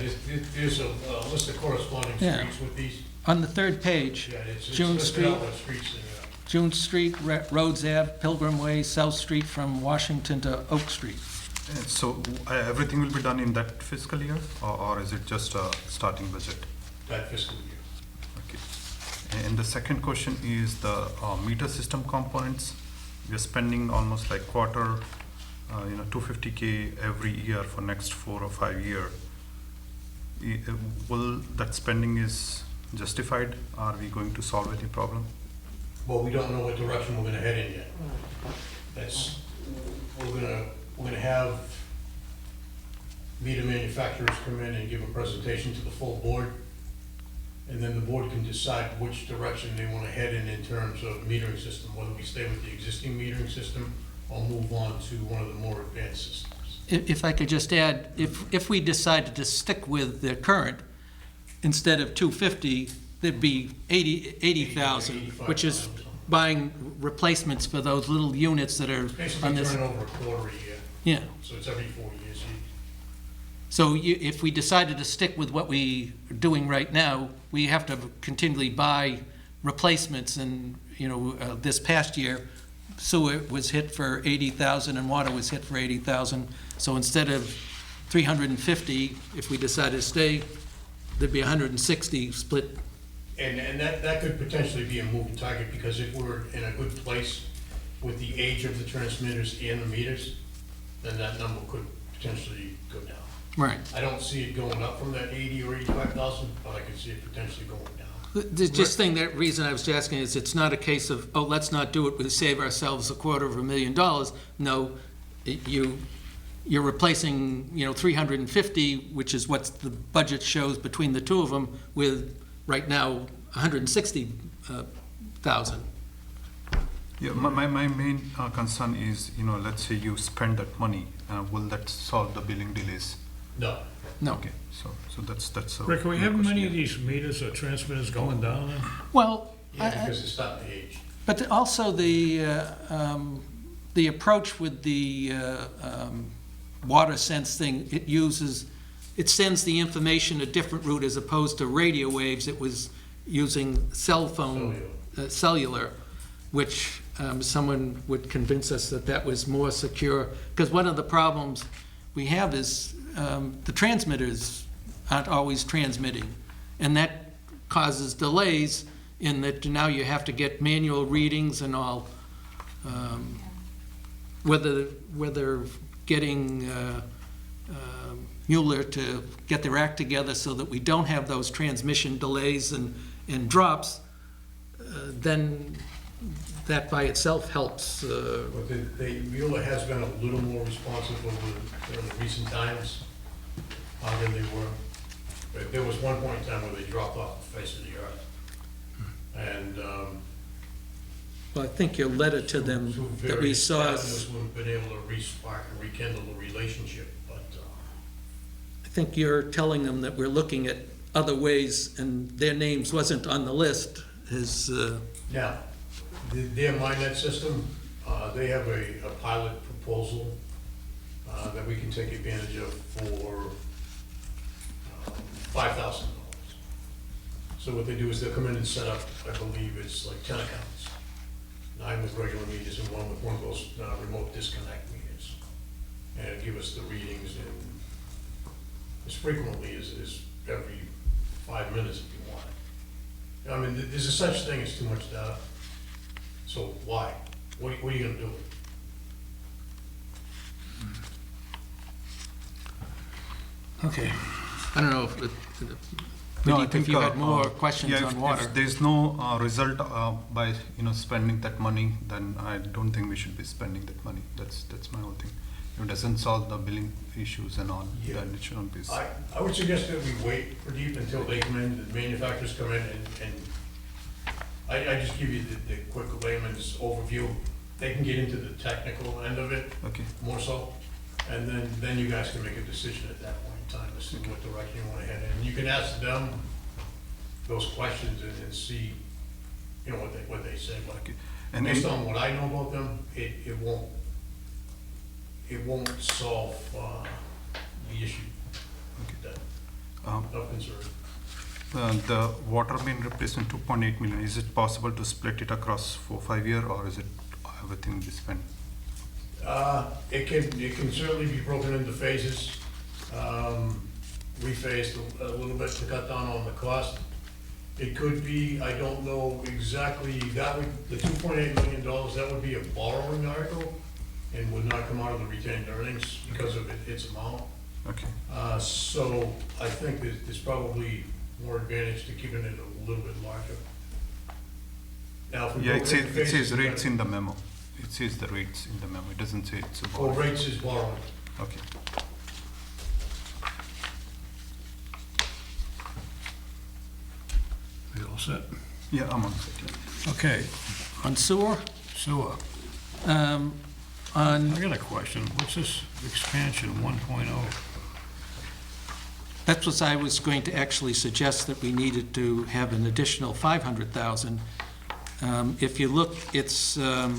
there's a list of corresponding Yeah. streets with these. On the third page, Yeah, it's June listed Street. out what streets they are. June Street, Rhodes Ave, Pilgrim Way, South Street from Washington to Oak Street. So everything will be done in that fiscal year, or is it just a starting budget? That fiscal year. Okay. And the second question is the meter system components. We are spending almost like quarter, 250K every year for next 4 or 5 years. Will that spending is justified? Are we going to solve any problem? Well, we don't know what direction we're gonna head in yet. That's, we're gonna have meter manufacturers come in and give a presentation to the full board. And then the board can decide which direction they wanna head in terms of metering system, whether we stay with the existing metering system or move on to one of the more advanced systems. If I could just add, if we decided to stick with the current, instead of 250, there'd be 80,000, which is buying replacements for those little units that are on Basically this. turning over a quarter a year, Yeah, so it's every 4 years. so if we decided to stick with what we are doing right now, we have to continually buy replacements, and, this past year, sewer was hit for 80,000 and water was hit for 80,000. So instead of 350, if we decided to stay, there'd be 160 split. And that could potentially be a moving target, because if we're in a good place with the age of the transmitters and the meters, then that number could potentially go down. Right. I don't see it going up from that 80 or 85,000, but I could see it potentially going down. The reason I was asking is it's not a case of, oh, let's not do it, we'll save ourselves $250,000. No, you're replacing, 350, which is what the budget shows between the two of them, with, right now, 160,000. Yeah, my main concern is, let's say you spend that money, will that solve the billing delays? No. No. Okay, so that's a. Rick, are we main having many question. of these meters or transmitters going down then? Well, Yeah, because it's starting to age. but also the approach with the water sense thing, it sends the information a different route as opposed to radio waves. It was using cell phone, cellular, which someone would convince us that that was more secure. Because one of the problems we have is the transmitters aren't always transmitting. And that causes delays in that now you have to get manual readings and all. Whether getting Mueller to get their act together so that we don't have those transmission delays and drops, then that by itself helps. But Mueller has been a little more responsive in the recent times than they were. But there was one point in time where they dropped off the face of the earth. And Well, I think your letter to them through that we various saw, avenues, we've been able to re-spark and rekindle the relationship, but I think you're telling them that we're looking at other ways, and their names wasn't on the list, is, now, their MyNet system, they have a pilot proposal that we can take advantage of for $5,000. So what they do is they'll come in and set up, I believe it's like 10 accounts. 9 with regular meters and one with one of those remote disconnect meters. And give us the readings and as frequently as every 5 minutes if you want it. I mean, there's a such thing as too much data. So why? What are you gonna do? Okay. I don't know if, No, I Pradeep, think, if you had more questions yeah, on water. If there's no result by spending that money, then I don't think we should be spending that money. That's my whole thing. If it doesn't solve the billing issues and all, Yeah. then it shouldn't be. I would suggest that we wait for deep until they come in, the manufacturers come in and I just give you the quick layman's overview. They can get into the technical end of it Okay. more so. And then you guys can make a decision at that point in time as to what direction you want to head in. And you can ask them those questions and see, what they say. But Okay. And based on what I know about them, it won't solve the issue. That, of concern. The water main replacement, 2.8 million. Is it possible to split it across 4-5 years, or is it everything be spent? It can certainly be broken into phases, rephased a little bit to cut down on the cost. It could be, I don't know exactly, the $2.8 million, that would be a borrowing article and would not come out of the retained earnings because of its amount. Okay. So I think there's probably more advantage to keeping it a little bit larger. Now, if we Yeah, broke it into says phases, rates in the memo. It says the rates in the memo. It doesn't say it's a Or borrow. rates is borrowing. Okay. We all set? Yeah, I'm on set, yeah. Okay, On sewer, sewer. on, I got a question. What's this expansion 1.0? that's what I was going to actually suggest, that we needed to have an additional 500,000. If you look, it's, well,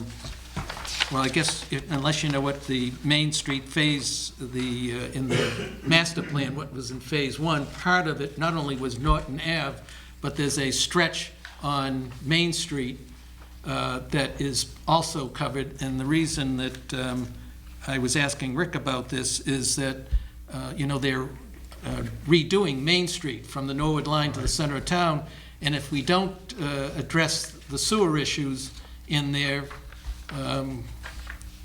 I guess, unless you know what the Main Street phase, in the master plan, what was in phase 1, part of it not only was Norton Ave, but there's a stretch on Main Street that is also covered. And the reason that I was asking Rick about this is that, they're redoing Main Street from the Norwood line to the center of town. And if we don't address the sewer issues in there,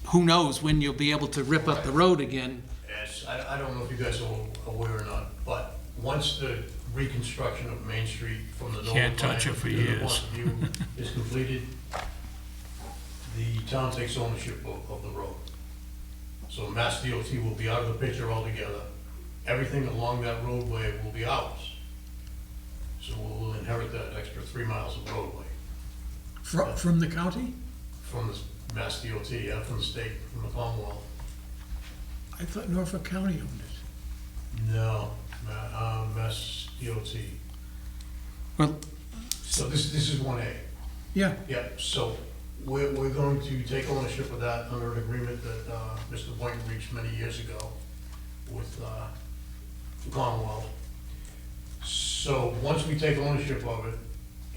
who knows when you'll be able to rip up the road again. Yes, I don't know if you guys are aware or not, but once the reconstruction of Main Street from the north Can't touch it for to the years. Pont View is completed, the town takes ownership of the road. So Mass DOT will be out of the picture altogether. Everything along that roadway will be ours. So we'll inherit that extra 3 miles of roadway From the county? from the Mass DOT, yeah, from the state, from the Commonwealth. I thought Norfolk County owned it. No, Mass DOT. Well, So this is 1A. Yeah, Yeah, so we're going to take ownership of that under an agreement that Mr. Boynton reached many years ago. with the Commonwealth. So once we take ownership of it,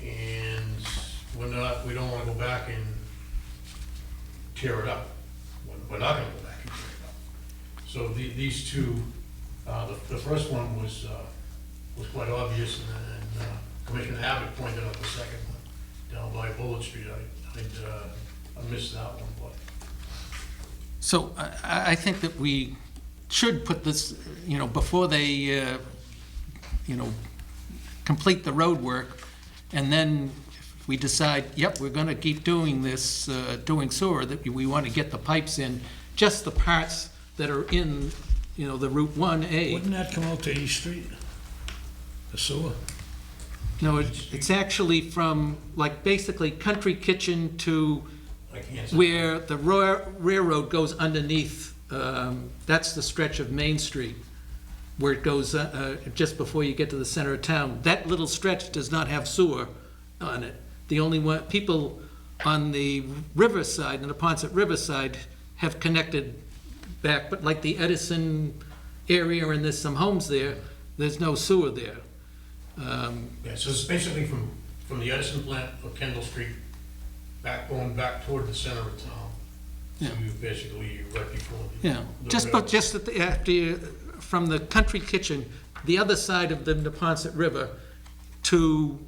and we don't wanna go back and tear it up. We're not gonna go back and tear it up. So these two, the first one was quite obvious, and then Commissioner Abbott pointed out the second one down by Bullitt Street. I missed that one, but So I think that we should put this, before they, complete the road work, and then if we decide, yep, we're gonna keep doing this, doing sewer, that we wanna get the pipes in, just the parts that are in, the Route 1A. Wouldn't that come out to East Street? The sewer? No, it's actually from, like, basically Country Kitchen to I can't say. where the railroad goes underneath, that's the stretch of Main Street, where it goes just before you get to the center of town. That little stretch does not have sewer on it. The only one, people on the riverside, and the Ponset Riverside, have connected back, but like the Edison area, and there's some homes there, there's no sewer there. Yeah, so it's basically from the Edison plant of Kendall Street, going back toward the center of town. Yeah. To basically right before the. Yeah, the just, railroad. but just after you, from the Country Kitchen, the other side of the Neponset River, to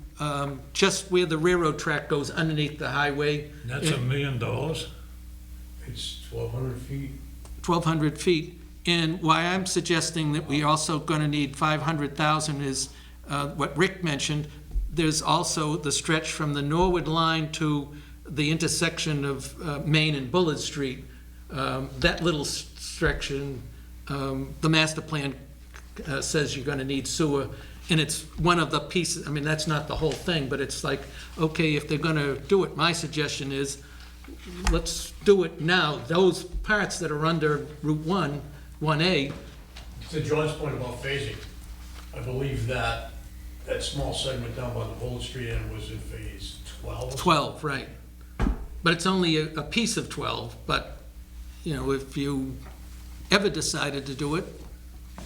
just where the railroad track goes underneath the highway. And that's $1 million? It's 1,200 feet. 1,200 feet. And why I'm suggesting that we also gonna need 500,000 is what Rick mentioned. There's also the stretch from the Norwood line to the intersection of Main and Bullard Street. That little section, the master plan says you're gonna need sewer, and it's one of the pieces. I mean, that's not the whole thing, but it's like, okay, if they're gonna do it, my suggestion is, let's do it now. Those parts that are under Route 1A, To John's point about phasing, I believe that small segment down by the Bullitt Street end was in phase 12. 12, right. But it's only a piece of 12, but, if you ever decided to do it,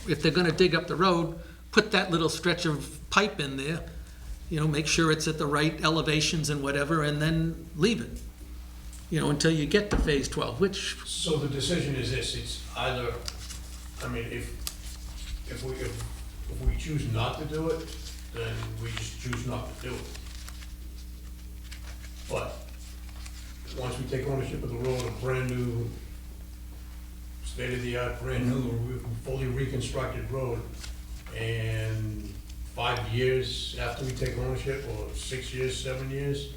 if they're gonna dig up the road, put that little stretch of pipe in there, make sure it's at the right elevations and whatever, and then leave it, until you get to phase 12, which, So the decision is this, it's either, if we choose not to do it, then we just choose not to do it. But, once we take ownership of the road, a brand-new, state-of-the-art, brand-new, fully reconstructed road, and 5 years after we take ownership, or 6 years, 7 years,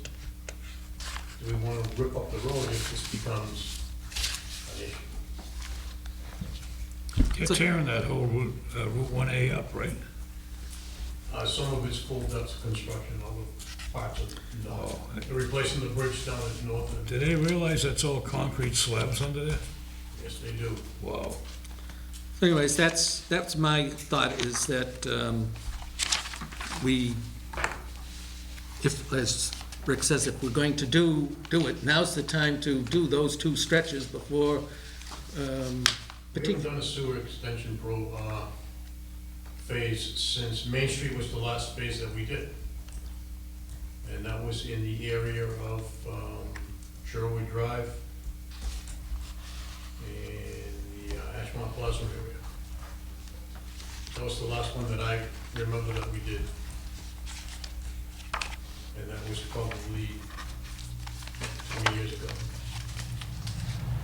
do we wanna rip up the road if this becomes an issue? You're tearing that whole Route 1A up, right? Some of it's pulled up to construction, other parts of it, no. Oh. They're replacing the bridge down at north end. Do they realize that's all concrete slabs under there? Yes, they do. Wow. so anyways, that's my thought, is that we, if, as Rick says, if we're going to do it, now's the time to do those two stretches before, We haven't done a sewer extension phase since Main Street was the last phase that we did. And that was in the area of Sherwood Drive and the Ashmont Plaza area. That was the last one that I remember that we did. And that was probably 20 years ago.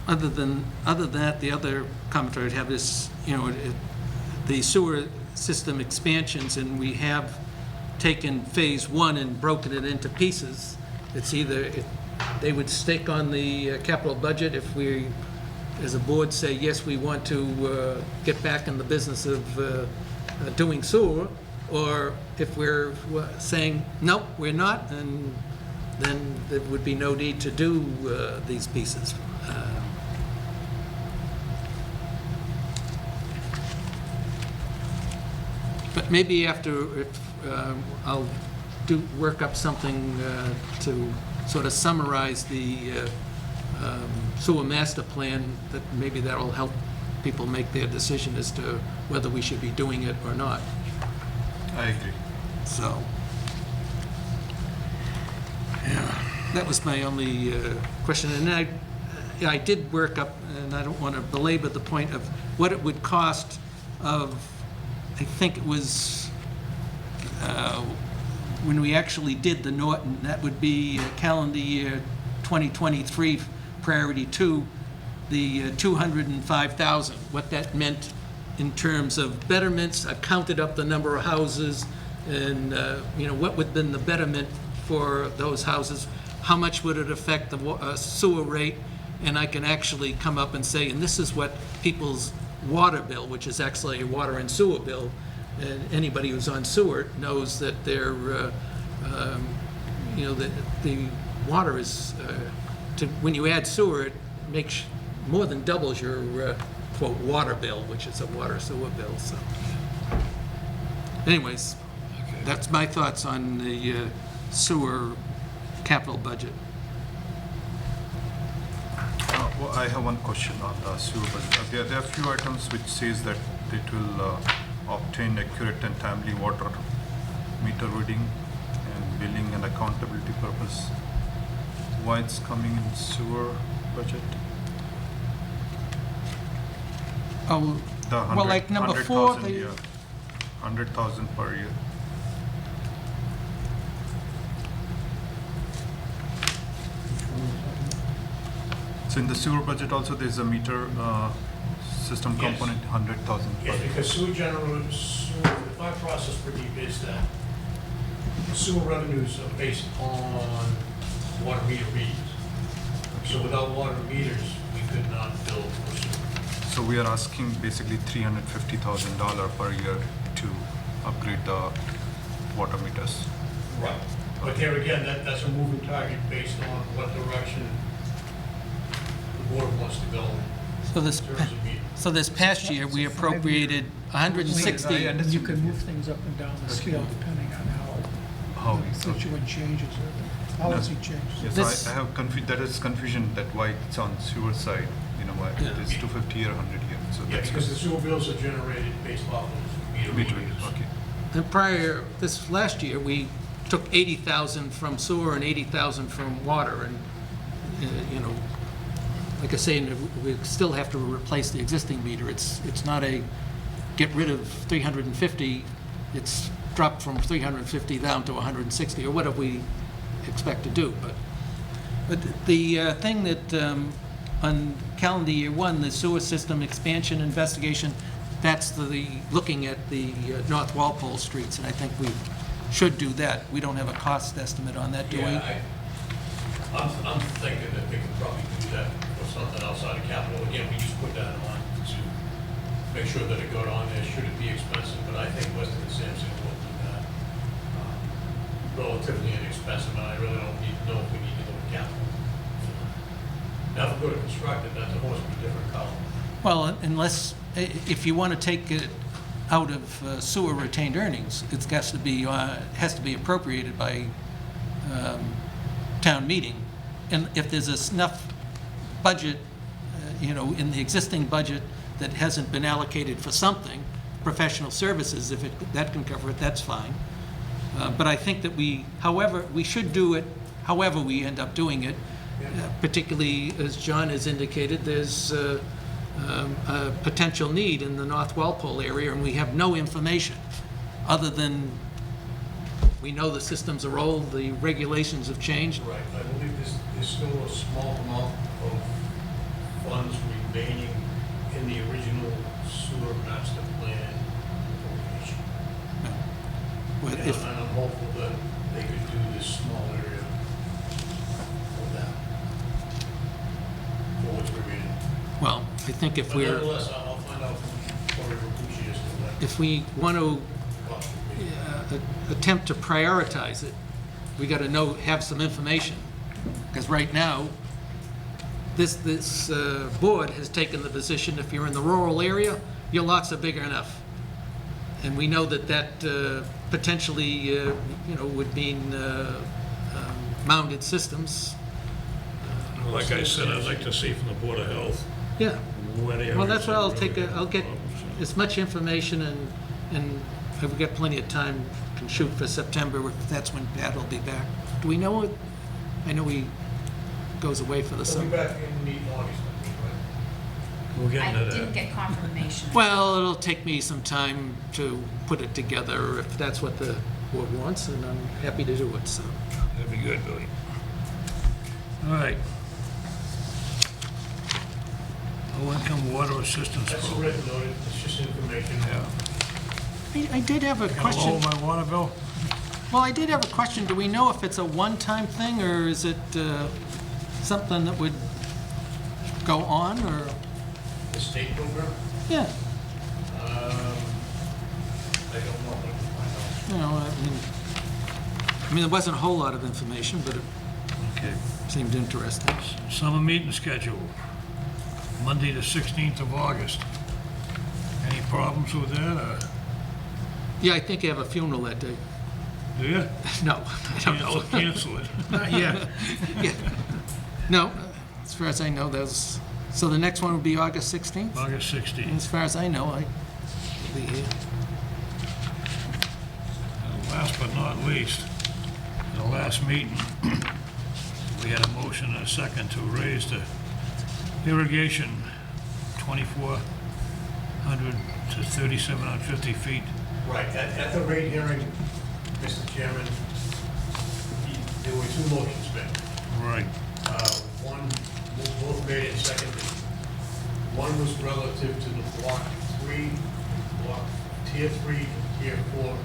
Other than that, the other comment I would have is, the sewer system expansions, and we have taken phase 1 and broken it into pieces. It's either, they would stick on the capital budget if we, as a board, say, yes, we want to get back in the business of doing sewer, or if we're saying, nope, we're not, then there would be no need to do these pieces. But maybe after, I'll work up something to sort of summarize the sewer master plan, that maybe that'll help people make their decision as to whether we should be doing it or not. I agree. So, yeah, that was my only question. And I did work up, and I don't want to belabor the point of what it would cost of, I think it was, when we actually did the Norton, that would be calendar year 2023, priority 2, the 205,000, what that meant in terms of betterments. I've counted up the number of houses and, what would have been the betterment for those houses, how much would it affect the sewer rate, and I can actually come up and say, and this is what people's water bill, which is actually a water and sewer bill, and anybody who's on sewer knows that their, that the water is, when you add sewer, it makes more than doubles your, quote, water bill, which is a water sewer bill, so. Anyways, that's my thoughts on the sewer capital budget. Well, I have one question on the sewer budget. There are a few items which says that it will obtain accurate and timely water meter reading and billing and accountability purpose. Why it's coming in sewer budget? Oh, The well, like number 4, 100,000 year, 100,000 per year. So in the sewer budget also, there's a meter system Yes. component, 100,000 per Yes, year. because the thought process for deep is that sewer revenues are based on water meter readings. So without water meters, we could not bill for sewer. So we are asking basically $350,000 per year to upgrade the water meters. Right. But there again, that's a moving target based on what direction the board wants to go so in this, terms of meters. so this past year, we appropriated 160. You can move things up and down the scale depending on how the situation changes or the policy changes. Yes, This- I have that is confusion that why it's on sewer side, why Yeah. it is 250 or 100 here. So Yeah, that's because the sewer bills are generated based off of meter meter, readings. okay. And this last year, we took 80,000 from sewer and 80,000 from water, and, like I say, we still have to replace the existing meter. It's not a get rid of 350, it's dropped from 350 down to 160, or whatever we expect to do. But the thing that, on calendar year 1, the sewer system expansion investigation, that's looking at the North Walpole streets, and I think we should do that. We don't have a cost estimate on that, do we? Yeah, I'm thinking that they could probably do that for something outside of capital. Again, we just put that on to make sure that it got on there, should it be expensive, but I think Weston and Sampson will do that. Relatively inexpensive, and I really don't know if we need to go to capital. Now, if we go to construct it, that's a horse with a different color. Well, unless, if you want to take it out of sewer retained earnings, it has to be appropriated by town meeting. And if there's enough budget, in the existing budget that hasn't been allocated for something, professional services, if that can cover it, that's fine. But I think that we should do it however we end up doing it, particularly, as John has indicated, there's a potential need in the North Walpole area, and we have no information, other than we know the systems are old, the regulations have changed. Right, I believe there's still a small amount of funds remaining in the original sewer master plan appropriation. But And if, I'm hopeful that they could do this small area for that, for what's remaining. well, I think if But we're, nevertheless, I'll find out from Cory Rapucci as to what if we want to cost would be. attempt to prioritize it, we got to have some information. Because right now, this board has taken the position, if you're in the rural area, your lots are bigger enough. And we know that potentially, would mean mounted systems. Like I said, I'd like to see from the Board of Health Yeah, wet areas. Well, that's what I'll take, I'll get as much information and I've got plenty of time, can shoot for September, if that's when Pat will be back. Do we know, I know he goes away for the We'll be summer. back in the August, I think, right? We'll get I into didn't that. get confirmation. Well, it'll take me some time to put it together, if that's what the board wants, and I'm happy to do it, so. That'd be good, Billy. All right. Low-income water assistance That's program. written note, it's just information. Yeah. I did have a Gonna question. lower my water bill? Well, I did have a question. Do we know if it's a one-time thing, or is it something that would go on, or? The state program, Yeah, I don't know, I can find out. you know, I mean, there wasn't a whole lot of information, but it Okay. seemed interesting. Summer meeting schedule, Monday, the 16th of August. Any problems with that, or Yeah, I think you have a funeral that day. do you? No, I don't know. Cancel it. Yeah. No, as far as I know, there's, so the next one would be August 16th? August And 16th. as far as I know, I will be here. And last but not least, in the last meeting, we had a motion and a second to raise the irrigation 2,400 to 3,750 feet. Right, at the rate hearing, Mr. Chairman, there were two motions made. Right. One, both made and seconded. One was relative to the block tier 3 and tier 4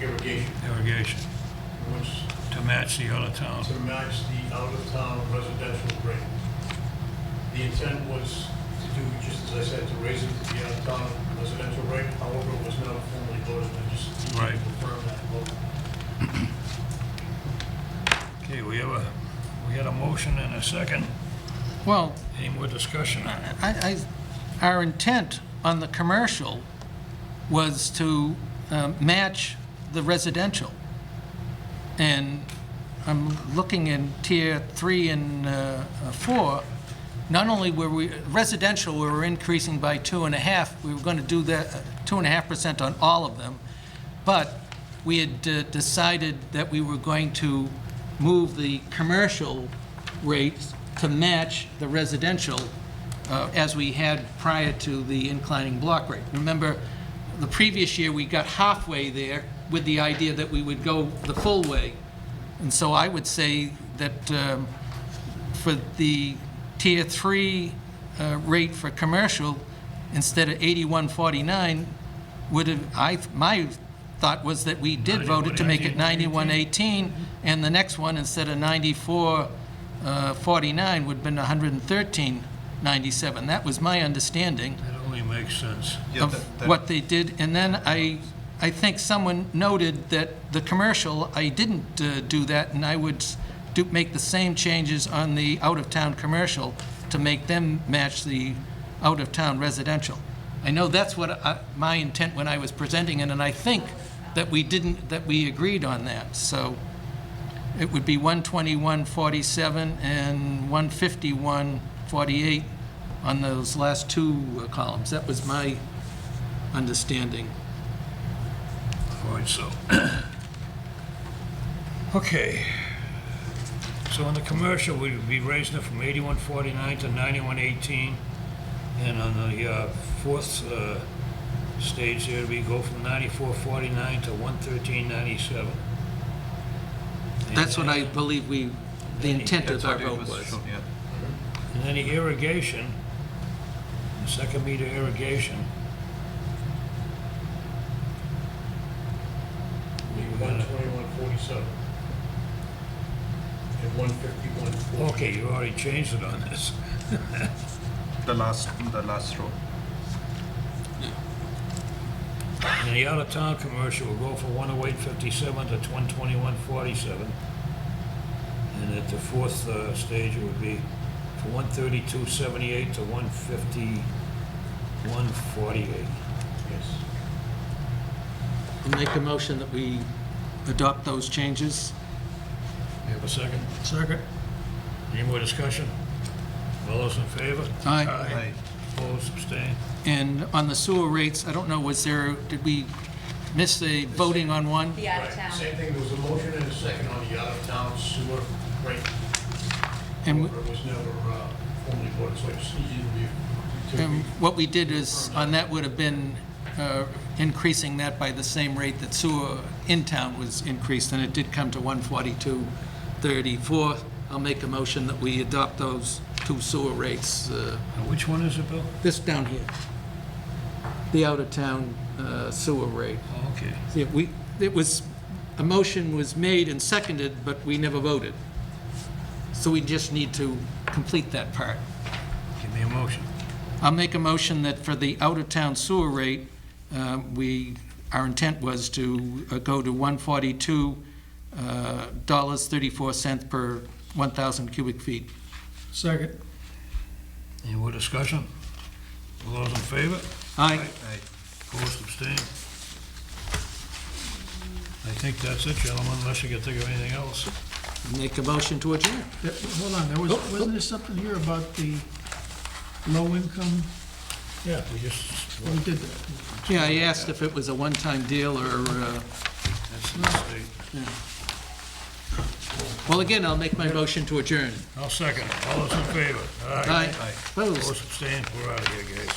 irrigation, Irrigation, which to match the other town. to match the out-of-town residential rate. The intent was to do, just as I said, to raise it to the out-of-town residential rate. However, it was not formally voted, I just need to Right. confirm that vote. Okay, we had a motion and a second. Well, Any more discussion? our intent on the commercial was to match the residential. And I'm looking in tier 3 and 4, not only were we, residential, we were increasing by 2.5, we were going to do that 2.5% on all of them, but we had decided that we were going to move the commercial rates to match the residential as we had prior to the inclining block rate. Remember, the previous year, we got halfway there with the idea that we would go the full way. And so I would say that for the tier 3 rate for commercial, instead of 81.49, would have, my thought was that we did vote it to make it 91.18, and the next one, instead of 94.49, would have been 113.97. That was my understanding That only makes sense. of what they did. And then I think someone noted that the commercial, I didn't do that, and I would make the same changes on the out-of-town commercial to make them match the out-of-town residential. I know that's what my intent when I was presenting it, and I think that we didn't, that we agreed on that. So it would be 121.47 and 151.48 on those last two columns. That was my understanding. All right, so, okay. So on the commercial, we'd be raising it from 81.49 to 91.18. And on the fourth stage there, we go from 94.49 to 113.97. That's what I believe the intent of our vote was. Yeah. And then the irrigation, the second meter irrigation. we were gonna- 121.47. And 151.40. Okay, you already changed it on this. The last row. And the out-of-town commercial will go from 108.57 to 121.47. And at the fourth stage, it would be from 132.78 to 151.48. Yes. I'll make a motion that we adopt those changes. You have a second? Second. Any more discussion? All those in favor? Aye. Aye. Opposed, abstained? And on the sewer rates, I don't know, did we miss a voting on one? The out of Right, town. same thing, there was a motion and a second on the out-of-town sewer rate. And However, it was never formally voted, so I just need you to And what we did is, on that would have been increasing that by the same rate that sewer in town was increased, and it did come to 142.34. I'll make a motion that we adopt those two sewer rates, Now, which one is it, Bill? this down here, the out-of-town sewer rate. Oh, okay. See, a motion was made and seconded, but we never voted. So we just need to complete that part. Give me a motion. I'll make a motion that for the out-of-town sewer rate, our intent was to go to $142.34 per 1,000 cubic feet. Second. Any more discussion? All those in favor? Aye. Opposed, abstained? I think that's it, gentlemen, unless you can think of anything else. Make a motion to adjourn. Hold on, wasn't there something here about the low income? Yeah, we just, We did that. Yeah, I asked if it was a one-time deal or, that's the mistake. well, again, I'll make my motion to adjourn. I'll second it. All those in favor? Aye. Opposed? Opposed, abstained, we're out of here, guys.